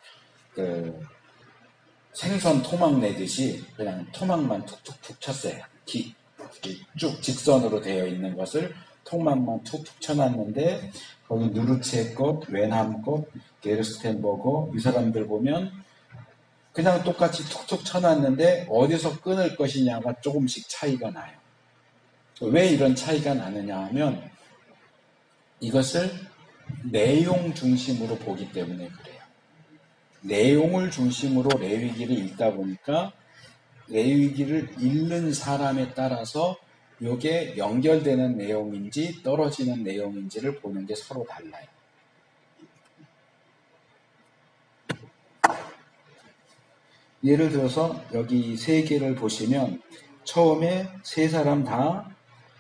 그 생선 토막 내듯이 그냥 토막만 툭툭툭 쳤어요. 쭉 직선으로 되어 있는 것을 토막만 툭툭 쳐놨는데 거기 누르체 것, 웬함 것, 게르스텐버거 이 사람들 보면 그냥 똑같이 툭툭 쳐놨는데 어디서 끊을 것이냐가 조금씩 차이가 나요. 왜 이런 차이가 나느냐 하면 이것을 내용 중심으로 보기 때문에 그래요. 내용을 중심으로 레위기를 읽다 보니까 레위기를 읽는 사람에 따라서 이게 연결되는 내용인지 떨어지는 내용인지를 보는 게 서로 달라요. 예를 들어서 여기 세 개를 보시면 처음에 세 사람 다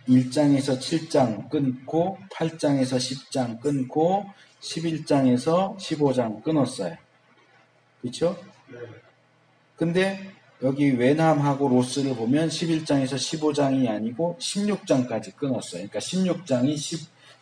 1장에서 7장 끊고 8장에서 10장 끊고 11장에서 15장 끊었어요. 그렇죠? 근데 여기 웬함하고 로스를 보면 11장에서 15장이 아니고 16장까지 끊었어요. 그러니까 16장이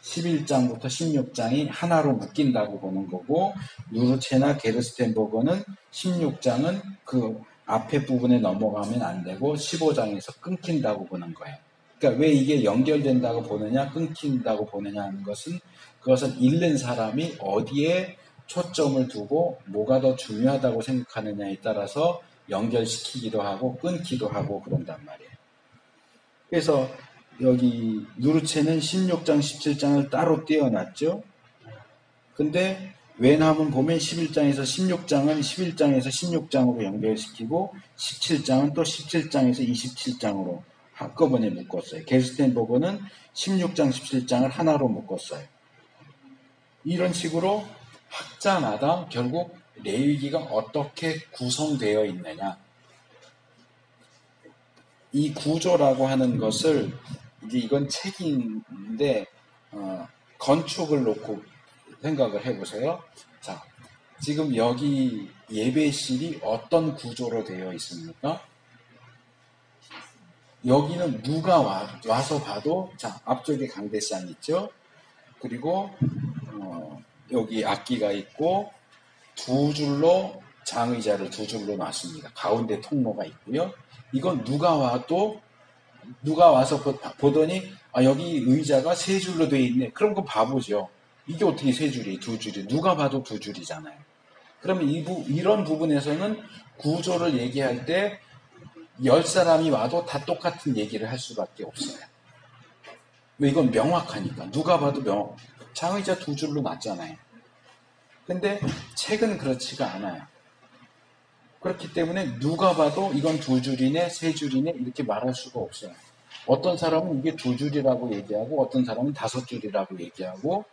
11장부터 16장이 하나로 묶인다고 보는 거고, 누르체나 게르스텐버거는 16장은 그 앞에 부분에 넘어가면 안 되고 15장에서 끊긴다고 보는 거예요. 그러니까 왜 이게 연결된다고 보느냐, 끊긴다고 보느냐 하는 것은, 그것은 읽는 사람이 어디에 초점을 두고 뭐가 더 중요하다고 생각하느냐에 따라서 연결시키기도 하고 끊기도 하고 그런단 말이에요. 그래서 여기 누르체는 16장, 17장을 따로 떼어놨죠. 근데 웬함은 보면 11장에서 16장은 11장에서 16장으로 연결시키고 17장은 또 17장에서 27장으로 한꺼번에 묶었어요. 게르스텐버거는 16장, 17장을 하나로 묶었어요. 이런 식으로 학자마다 결국 레위기가 어떻게 구성되어 있느냐, 이 구조라고 하는 것을, 이제 이건 책인데 건축을 놓고 생각을 해보세요. 자, 지금 여기 예배실이 어떤 구조로 되어 있습니까? 여기는 누가 와서 봐도, 자, 앞쪽에 강대상 있죠? 그리고 여기 악기가 있고 두 줄로 장의자를 두 줄로 놨습니다. 가운데 통로가 있고요. 이건 누가 와서 보더니 여기 의자가 세 줄로 되어 있네. 그럼 그거 바보죠. 이게 어떻게 세 줄이, 두 줄이? 누가 봐도 두 줄이잖아요. 그러면 이런 부분에서는 구조를 얘기할 때 10사람이 와도 다 똑같은 얘기를 할 수밖에 없어요. 왜? 이건 명확하니까. 누가 봐도 장의자 두 줄로 놨잖아요. 근데 책은 그렇지가 않아요. 그렇기 때문에 누가 봐도 이건 두 줄이네, 세 줄이네 이렇게 말할 수가 없어요. 어떤 사람은 이게 두 줄이라고 얘기하고, 어떤 사람은 다섯 줄이라고 얘기하고,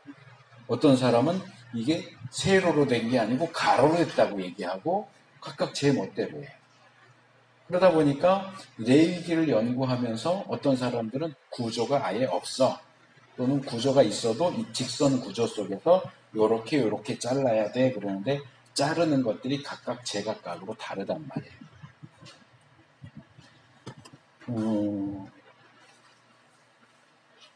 어떤 사람은 이게 세로로 된 게 아니고 가로로 했다고 얘기하고, 각각 제 멋대로 해요. 그러다 보니까 레위기를 연구하면서 어떤 사람들은 구조가 아예 없어, 또는 구조가 있어도 이 직선 구조 속에서 요렇게 잘라야 돼 그러는데, 자르는 것들이 각각 제각각으로 다르단 말이에요.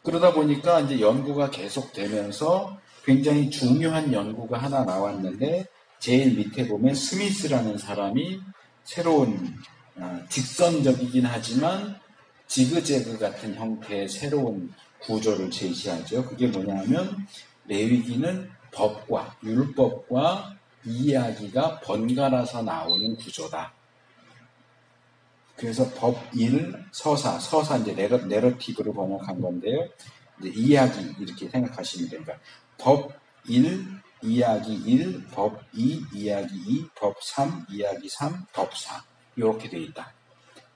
그러다 보니까 이제 연구가 계속되면서 굉장히 중요한 연구가 하나 나왔는데, 제일 밑에 보면 스미스라는 사람이 새로운 직선적이긴 하지만 지그재그 같은 형태의 새로운 구조를 제시하죠. 그게 뭐냐면 레위기는 법과 율법과 이야기가 번갈아서 나오는 구조다. 그래서 법 1, 서사 이제 내러티브로 번역한 건데요. 이제 이야기 이렇게 생각하시면 됩니다. 법 1, 이야기 1, 법 2, 이야기 2, 법 3, 이야기 3, 법 4 이렇게 돼 있다.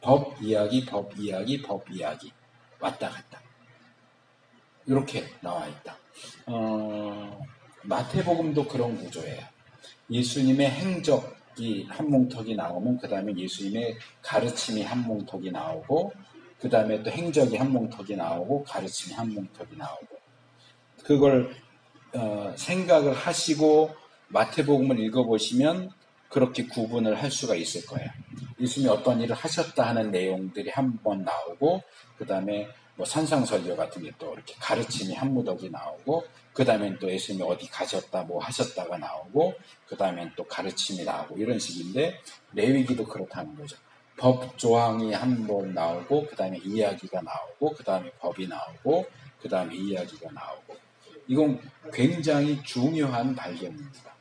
법 이야기, 법 이야기, 법 이야기 왔다 갔다 이렇게 나와 있다. 마태복음도 그런 구조예요. 예수님의 행적이 한 뭉텅이 나오면 그 다음에 예수님의 가르침이 한 뭉텅이 나오고, 그 다음에 또 행적이 한 뭉텅이 나오고, 가르침이 한 뭉텅이 나오고, 그걸 생각을 하시고 마태복음을 읽어보시면 그렇게 구분을 할 수가 있을 거예요. 예수님이 어떤 일을 하셨다 하는 내용들이 한 번 나오고, 그 다음에 뭐 산상설교 같은 게 또 이렇게 가르침이 한 무더기 나오고, 그 다음엔 또 예수님이 어디 가셨다 뭐 하셨다가 나오고, 그 다음엔 또 가르침이 나오고, 이런 식인데 레위기도 그렇다는 거죠. 법 조항이 한 번 나오고, 그 다음에 이야기가 나오고, 그 다음에 법이 나오고, 그 다음에 이야기가 나오고. 이건 굉장히 중요한 발견입니다.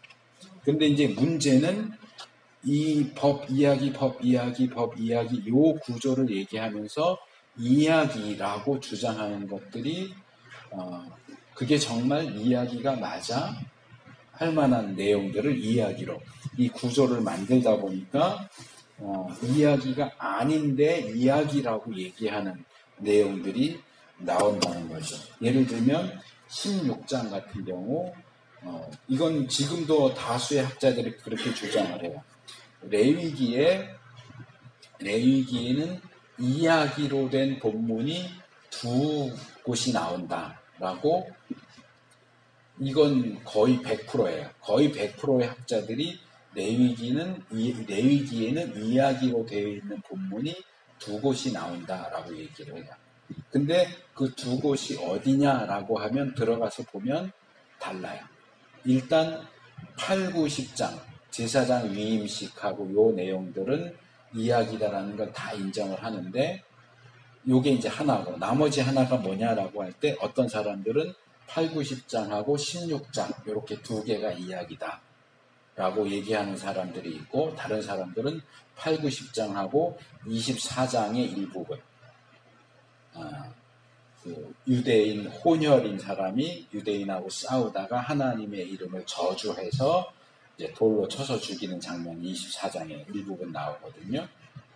근데 이제 문제는 이 법 이야기 요 구조를 얘기하면서 이야기라고 주장하는 것들이 그게 정말 이야기가 맞아? 할 만한 내용들을 이야기로, 이 구조를 만들다 보니까 이야기가 아닌데 이야기라고 얘기하는 내용들이 나온다는 거죠. 예를 들면 16장 같은 경우, 이건 지금도 다수의 학자들이 그렇게 주장을 해요. 레위기에는 이야기로 된 본문이 두 곳이 나온다라고, 이건 거의 100%예요. 거의 100%의 학자들이 레위기에는 이야기로 되어 있는 본문이 두 곳이 나온다라고 얘기를 해요. 근데 그 두 곳이 어디냐라고 하면 들어가서 보면 달라요. 일단 8, 9, 10장 제사장 위임식하고 요 내용들은 이야기다라는 걸 다 인정을 하는데 요게 이제 하나고 나머지 하나가 뭐냐라고 할 때 어떤 사람들은 8, 9, 10장하고 16장 이렇게 두 개가 이야기다 라고 얘기하는 사람들이 있고 다른 사람들은 8, 9, 10장하고 24장의 일부분 그 유대인 혼혈인 사람이 유대인하고 싸우다가 하나님의 이름을 저주해서 이제 돌로 쳐서 죽이는 장면이 24장의 일부분 나오거든요.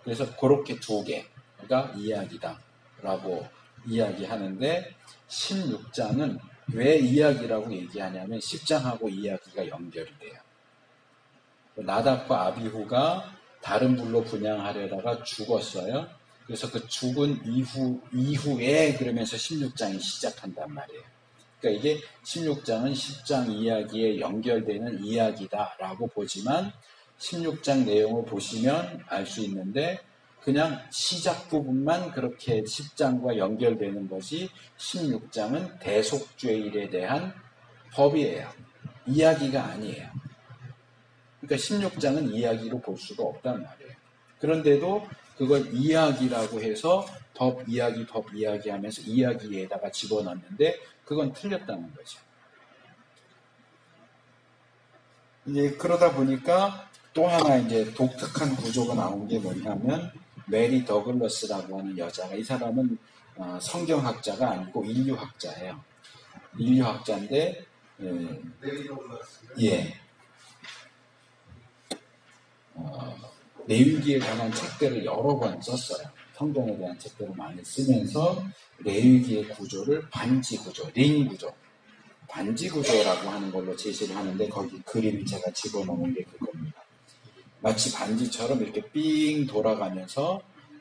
그래서 그렇게 두 개가 이야기다 라고 이야기하는데 16장은 왜 이야기라고 얘기하냐면 10장하고 이야기가 연결이 돼요. 나답과 아비후가 다른 불로 분향하려다가 죽었어요. 그래서 그 죽은 이후에 그러면서 16장이 시작한단 말이에요. 그러니까 이게 16장은 10장 이야기에 연결되는 이야기다라고 보지만 16장 내용을 보시면 알 수 있는데 그냥 시작 부분만 그렇게 10장과 연결되는 것이 16장은 대속죄일에 대한 법이에요. 이야기가 아니에요. 그러니까 16장은 이야기로 볼 수가 없단 말이에요. 그런데도 그걸 이야기라고 해서 법 이야기 하면서 이야기에다가 집어넣는데 그건 틀렸다는 거죠. 이제 그러다 보니까 또 하나 이제 독특한 구조가 나온 게 뭐냐면 메리 더글러스라고 하는 여자가 이 사람은 성경학자가 아니고 인류학자예요. 인류학자인데 예. 레위기에 관한 책들을 여러 권 썼어요. 성경에 대한 책들을 많이 쓰면서 레위기의 구조를 반지 구조, 링 구조, 반지 구조라고 하는 걸로 제시를 하는데 거기 그림을 제가 집어넣은 게 그겁니다. 마치 반지처럼 이렇게 삥 돌아가면서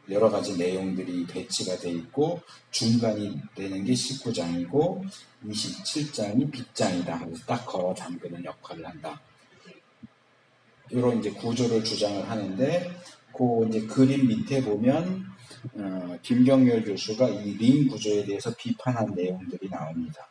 여러 가지 내용들이 배치가 돼 있고 중간이 되는 게 19장이고 27장이 빗장이다. 그래서 딱 걸어 잠그는 역할을 한다. 이런 이제 구조를 주장을 하는데 그 이제 그림 밑에 보면 김경렬 교수가 이 링 구조에 대해서 비판한 내용들이 나옵니다.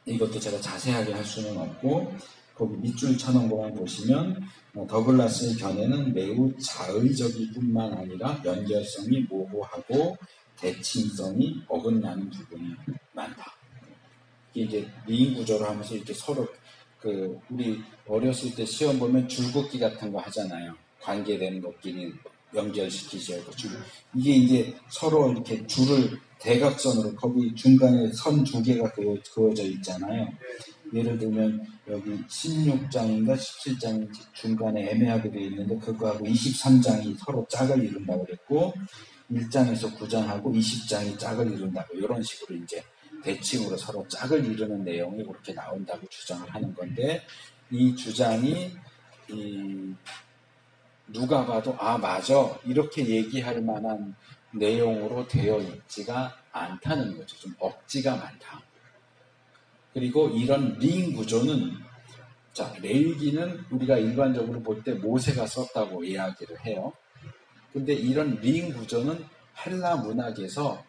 이것도 제가 자세하게 할 수는 없고 거기 밑줄 쳐놓은 것만 보시면 더글라스의 견해는 매우 자의적일 뿐만 아니라 연결성이 모호하고 대칭성이 어긋나는 부분이 많다. 이게 이제 링 구조를 하면서 이렇게 서로 우리 어렸을 때 시험 보면 줄긋기 같은 거 하잖아요. 관계되는 것끼리 연결시키죠. 이게 이제 서로 이렇게 줄을 대각선으로 거기 중간에 선 두 개가 그어져 있잖아요. 예를 들면 여기 16장인가 17장인지 중간에 애매하게 되어 있는데 그거하고 23장이 서로 짝을 이룬다고 그랬고 1장에서 9장하고 20장이 짝을 이룬다고 이런 식으로 이제 대칭으로 서로 짝을 이루는 내용이 그렇게 나온다고 주장을 하는 건데 이 주장이 누가 봐도 맞아 이렇게 얘기할 만한 내용으로 되어 있지가 않다는 거죠. 좀 억지가 많다. 그리고 이런 링 구조는 레위기는 우리가 일반적으로 볼 때 모세가 썼다고 이야기를 해요. 근데 이런 링 구조는 헬라 문학에서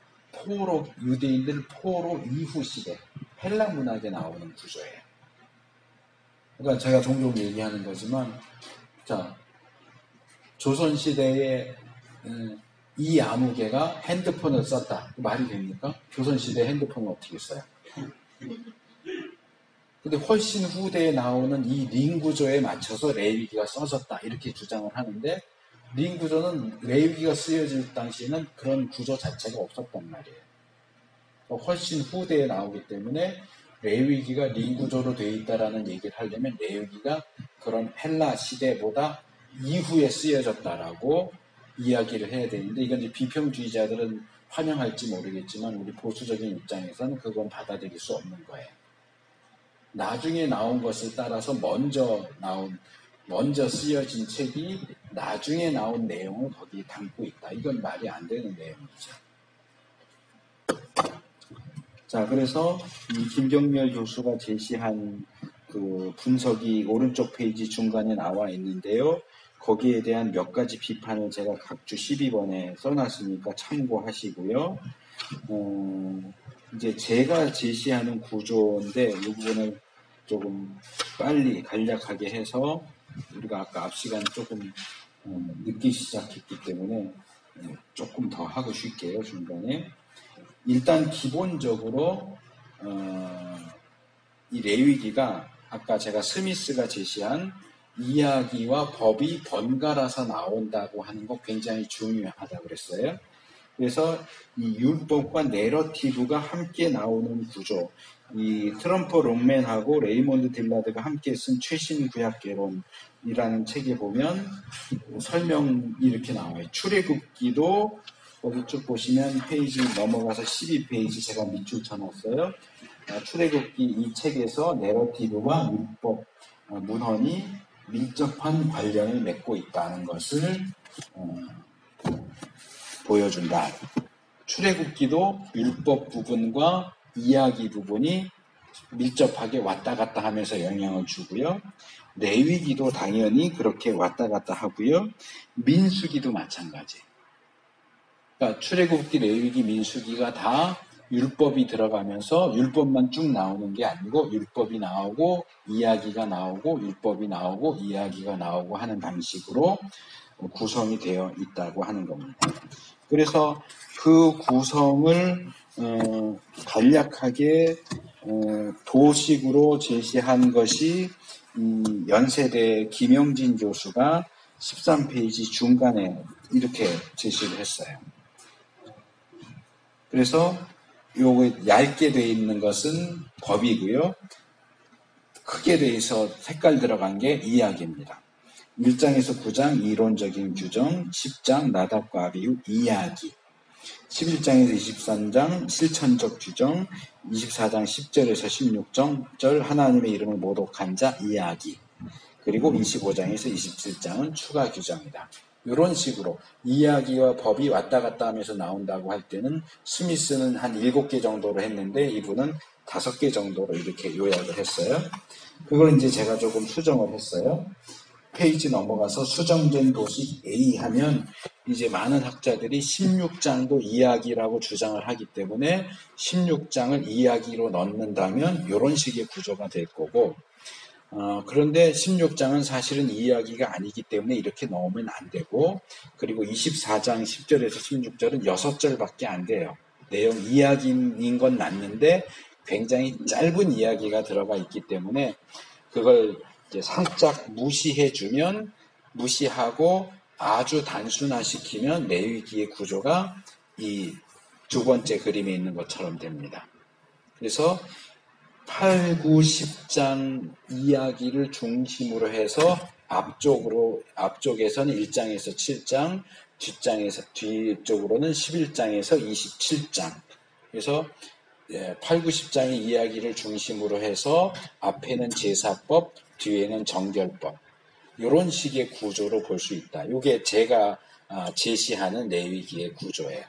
유대인들 포로 이후 시대 헬라 문학에 나오는 구조예요. 그러니까 제가 종종 얘기하는 거지만 조선시대에 이 아무개가 핸드폰을 썼다. 말이 됩니까? 조선시대 핸드폰은 어떻게 써요? 근데 훨씬 후대에 나오는 이 링 구조에 맞춰서 레위기가 써졌다. 이렇게 주장을 하는데 링 구조는 레위기가 쓰여질 당시에는 그런 구조 자체가 없었단 말이에요. 훨씬 후대에 나오기 때문에 레위기가 링 구조로 되어 있다라는 얘기를 하려면 레위기가 그런 헬라 시대보다 이후에 쓰여졌다라고 이야기를 해야 되는데 이건 이제 비평주의자들은 환영할지 모르겠지만 우리 보수적인 입장에서는 그건 받아들일 수 없는 거예요. 나중에 나온 것을 따라서 먼저 쓰여진 책이 나중에 나온 내용을 거기에 담고 있다. 이건 말이 안 되는 내용이죠. 그래서 이 김경렬 교수가 제시한 그 분석이 오른쪽 페이지 중간에 나와 있는데요. 거기에 대한 몇 가지 비판을 제가 각주 12번에 써놨으니까 참고하시고요. 이제 제가 제시하는 구조인데 이 부분을 조금 빨리 간략하게 해서 우리가 아까 앞 시간 조금 늦게 시작했기 때문에 조금 더 하고 쉴게요. 중간에. 일단 기본적으로 이 레위기가 아까 제가 스미스가 제시한 이야기와 법이 번갈아서 나온다고 하는 거 굉장히 중요하다고 그랬어요. 그래서 이 율법과 내러티브가 함께 나오는 구조, 이 트럼프 롱맨하고 레이몬드 딜라드가 함께 쓴 최신 구약개론이라는 책에 보면 설명이 이렇게 나와요. 출애굽기도 거기 쭉 보시면 페이지 넘어가서 12페이지 제가 밑줄 쳐놨어요. 출애굽기 이 책에서 내러티브와 율법 문헌이 밀접한 관련을 맺고 있다는 것을 보여준다. 출애굽기도 율법 부분과 이야기 부분이 밀접하게 왔다 갔다 하면서 영향을 주고요. 레위기도 당연히 그렇게 왔다 갔다 하고요. 민수기도 마찬가지. 그러니까 출애굽기, 레위기, 민수기가 다 율법이 들어가면서 율법만 쭉 나오는 게 아니고 율법이 나오고 이야기가 나오고 율법이 나오고 이야기가 나오고 하는 방식으로 구성이 되어 있다고 하는 겁니다. 그래서 그 구성을 간략하게 도식으로 제시한 것이 연세대 김영진 교수가 13페이지 중간에 이렇게 제시를 했어요. 그래서 요거 얇게 되어 있는 것은 법이고요. 크게 되어 있어 색깔 들어간 게 이야기입니다. 1장에서 9장 이론적인 규정, 10장 나답과 아비후 이야기, 11장에서 23장 실천적 규정, 24장 10절에서 16절 하나님의 이름을 모독한 자 이야기, 그리고 25장에서 27장은 추가 규정이다. 이런 식으로 이야기와 법이 왔다 갔다 하면서 나온다고 할 때는 스미스는 한 7개 정도로 했는데 이분은 5개 정도로 이렇게 요약을 했어요. 그걸 이제 제가 조금 수정을 했어요. 페이지 넘어가서 수정된 도식 A 하면 이제 많은 학자들이 16장도 이야기라고 주장을 하기 때문에 16장을 이야기로 넣는다면 이런 식의 구조가 될 거고, 그런데 16장은 사실은 이야기가 아니기 때문에 이렇게 넣으면 안 되고, 그리고 24장 10절에서 16절은 6절밖에 안 돼요. 내용 이야기인 건 맞는데 굉장히 짧은 이야기가 들어가 있기 때문에 그걸 이제 살짝 무시해주면, 무시하고 아주 단순화시키면 레위기의 구조가 이 두 번째 그림에 있는 것처럼 됩니다. 그래서 8, 9, 10장 이야기를 중심으로 해서 앞쪽에서는 1장에서 7장, 뒤쪽으로는 11장에서 27장. 그래서 8, 9, 10장의 이야기를 중심으로 해서 앞에는 제사법, 뒤에는 정결법. 이런 식의 구조로 볼 수 있다. 이게 제가 제시하는 레위기의 구조예요.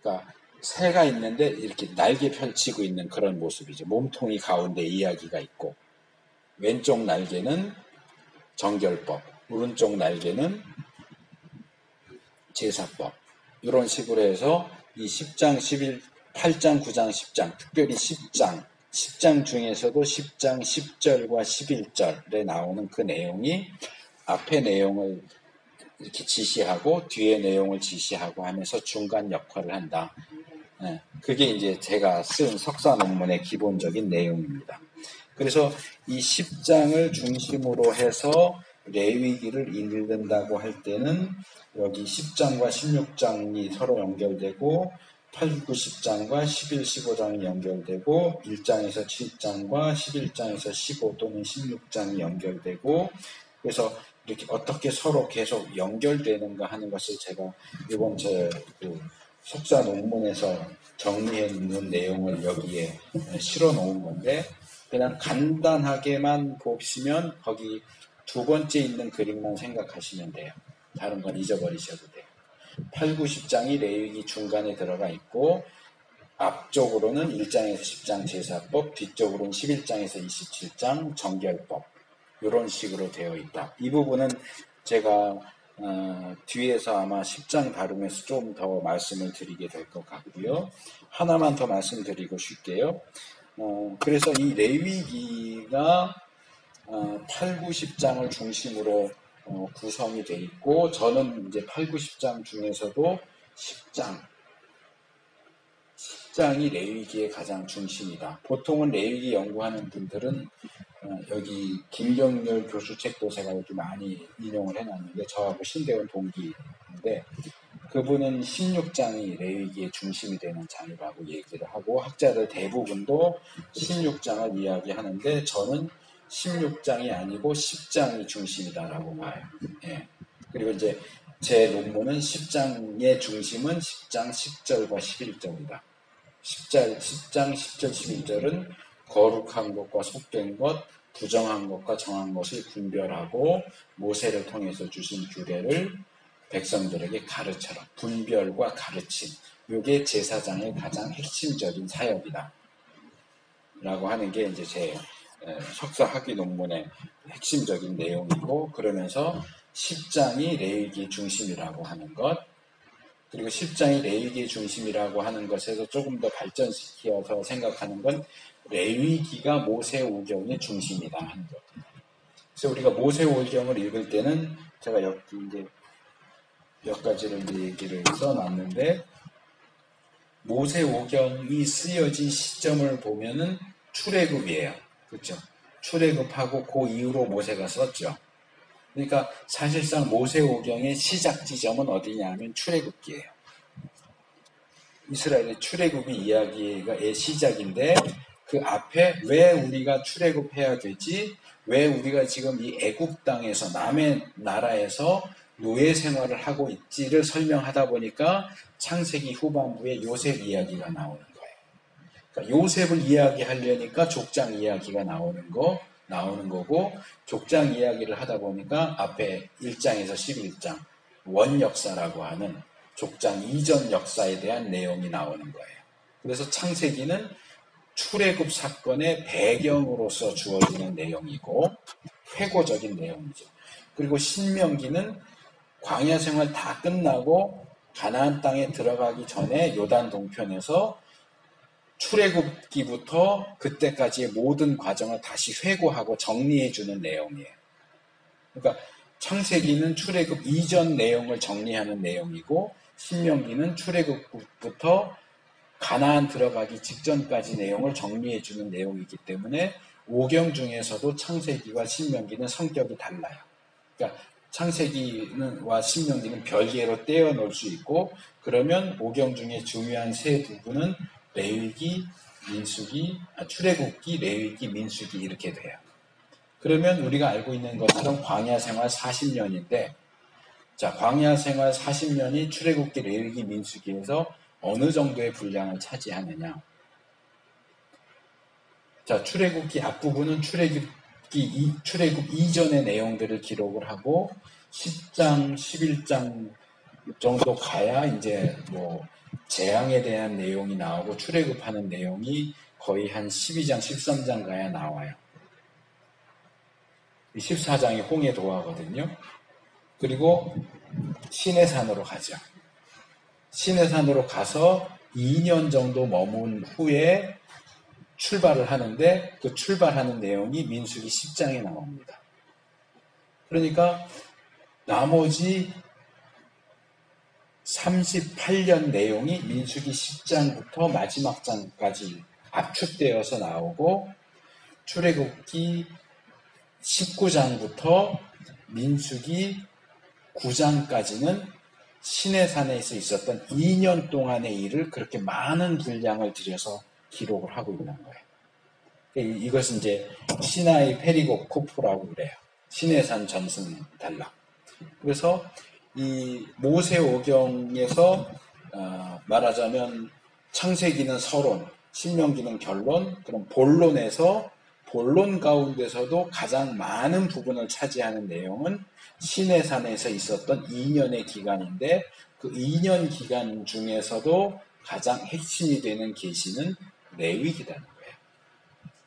그러니까 새가 있는데 이렇게 날개 펼치고 있는 그런 모습이죠. 몸통이 가운데 이야기가 있고, 왼쪽 날개는 정결법, 오른쪽 날개는 제사법. 이런 식으로 해서 이 10장, 8장, 9장, 10장, 특별히 10장 중에서도 10장 10절과 11절에 나오는 그 내용이 앞의 내용을 이렇게 지시하고 뒤의 내용을 지시하고 하면서 중간 역할을 한다. 그게 이제 제가 쓴 석사 논문의 기본적인 내용입니다. 그래서 이 10장을 중심으로 해서 레위기를 읽는다고 할 때는 여기 10장과 16장이 서로 연결되고 8, 9, 10장과 11, 15장이 연결되고 1장에서 7장과 11장에서 15 또는 16장이 연결되고, 그래서 이렇게 어떻게 서로 계속 연결되는가 하는 것을 제가 이번 제 석사 논문에서 정리해 놓은 내용을 여기에 실어 놓은 건데, 그냥 간단하게만 보시면 거기 두 번째 있는 그림만 생각하시면 돼요. 다른 건 잊어버리셔도 돼요. 8, 9, 10장이 레위기 중간에 들어가 있고, 앞쪽으로는 1장에서 10장 제사법, 뒤쪽으로는 11장에서 27장 정결법. 이런 식으로 되어 있다. 이 부분은 제가 뒤에서 아마 10장 다루면서 좀 더 말씀을 드리게 될 것 같고요. 하나만 더 말씀드리고 싶게요. 그래서 이 레위기가 8, 9, 10장을 중심으로 구성이 돼 있고, 저는 이제 8, 9, 10장 중에서도 10장이 레위기의 가장 중심이다. 보통은 레위기 연구하는 분들은 여기 김경렬 교수 책도 제가 여기 많이 인용을 해놨는데, 저하고 신대원 동기인데, 그분은 16장이 레위기의 중심이 되는 장이라고 얘기를 하고, 학자들 대부분도 16장을 이야기하는데, 저는 16장이 아니고 10장이 중심이다라고 봐요. 예. 그리고 이제 제 논문은 10장의 중심은 10장 10절과 11절이다. 10장 10절 11절은 거룩한 것과 속된 것, 부정한 것과 정한 것을 분별하고 모세를 통해서 주신 규례를 백성들에게 가르쳐라. 분별과 가르침. 이게 제사장의 가장 핵심적인 사역이다. 라고 하는 게 이제 제 석사 학위 논문의 핵심적인 내용이고, 그러면서 10장이 레위기 중심이라고 하는 것, 그리고 10장이 레위기 중심이라고 하는 것에서 조금 더 발전시켜서 생각하는 건 레위기가 모세오경의 중심이다 하는 것. 그래서 우리가 모세오경을 읽을 때는 제가 여기 이제 몇 가지를 얘기를 써놨는데, 모세오경이 쓰여진 시점을 보면은 출애굽이에요. 그렇죠? 출애굽하고 그 이후로 모세가 썼죠. 그러니까 사실상 모세오경의 시작 지점은 어디냐면 출애굽기예요. 이스라엘의 출애굽이 이야기의 시작인데, 그 앞에 왜 우리가 출애굽해야 되지? 왜 우리가 지금 이 애굽 땅에서, 남의 나라에서 노예 생활을 하고 있지를 설명하다 보니까 창세기 후반부에 요셉 이야기가 나오는 거예요. 그러니까 요셉을 이야기하려니까 족장 이야기가 나오는 거고, 족장 이야기를 하다 보니까 앞에 1장에서 11장 원역사라고 하는 족장 이전 역사에 대한 내용이 나오는 거예요. 그래서 창세기는 출애굽 사건의 배경으로서 주어지는 내용이고 회고적인 내용이죠. 그리고 신명기는 광야 생활 다 끝나고 가나안 땅에 들어가기 전에 요단 동편에서 출애굽기부터 그때까지의 모든 과정을 다시 회고하고 정리해주는 내용이에요. 그러니까 창세기는 출애굽 이전 내용을 정리하는 내용이고, 신명기는 출애굽부터 가나안 들어가기 직전까지 내용을 정리해주는 내용이기 때문에 오경 중에서도 창세기와 신명기는 성격이 달라요. 그러니까 창세기와 신명기는 별개로 떼어놓을 수 있고, 그러면 오경 중에 중요한 세 부분은 레위기, 민수기, 출애굽기, 레위기, 민수기 이렇게 돼요. 그러면 우리가 알고 있는 것처럼 광야 생활 40년인데, 자, 광야 생활 40년이 출애굽기, 레위기, 민수기에서 어느 정도의 분량을 차지하느냐. 자, 출애굽기 앞부분은 출애굽 이전의 내용들을 기록을 하고 10장, 11장 정도 가야 이제 뭐 재앙에 대한 내용이 나오고 출애굽하는 내용이 거의 한 12장, 13장 가야 나와요. 14장이 홍해 도하거든요. 그리고 시내산으로 가죠. 시내산으로 가서 2년 정도 머문 후에 출발을 하는데, 그 출발하는 내용이 민수기 10장에 나옵니다. 그러니까 나머지 38년 내용이 민수기 10장부터 마지막 장까지 압축되어서 나오고, 출애굽기 19장부터 민수기 9장까지는 시내산에서 있었던 2년 동안의 일을 그렇게 많은 분량을 들여서 기록을 하고 있는 거예요. 이것은 이제 시나이 페리고코프라고 그래요. 시내산 전승 단락. 그래서 이 모세오경에서 말하자면 창세기는 서론, 신명기는 결론, 그럼 본론에서 본론 가운데서도 가장 많은 부분을 차지하는 내용은 시내산에서 있었던 2년의 기간인데, 그 2년 기간 중에서도 가장 핵심이 되는 계시는 레위기라는 거예요.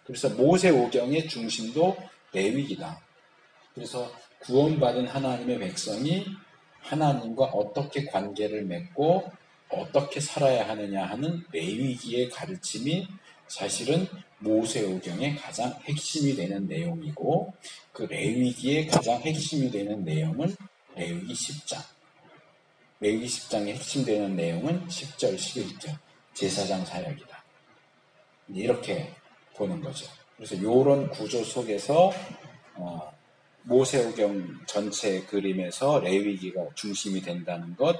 그래서 모세오경의 중심도 레위기다. 그래서 구원받은 하나님의 백성이 하나님과 어떻게 관계를 맺고 어떻게 살아야 하느냐 하는 레위기의 가르침이 사실은 모세오경의 가장 핵심이 되는 내용이고, 그 레위기의 가장 핵심이 되는 내용은 레위기 10장. 레위기 10장의 핵심 되는 내용은 10절, 11절. 제사장 사역이다. 이렇게 보는 거죠. 그래서 이런 구조 속에서 모세오경 전체 그림에서 레위기가 중심이 된다는 것,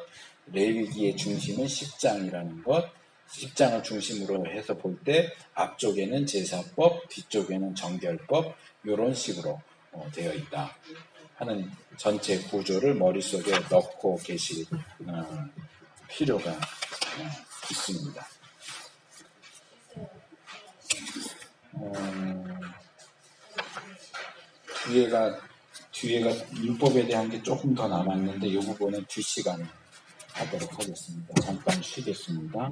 레위기의 중심은 10장이라는 것, 10장을 중심으로 해서 볼 때 앞쪽에는 제사법, 뒤쪽에는 정결법, 이런 식으로 되어 있다 하는 전체 구조를 머릿속에 넣고 계실 필요가 있습니다. 뒤에가 율법에 대한 게 조금 더 남았는데 이 부분은 뒷시간에 하도록 하겠습니다. 잠깐 쉬겠습니다.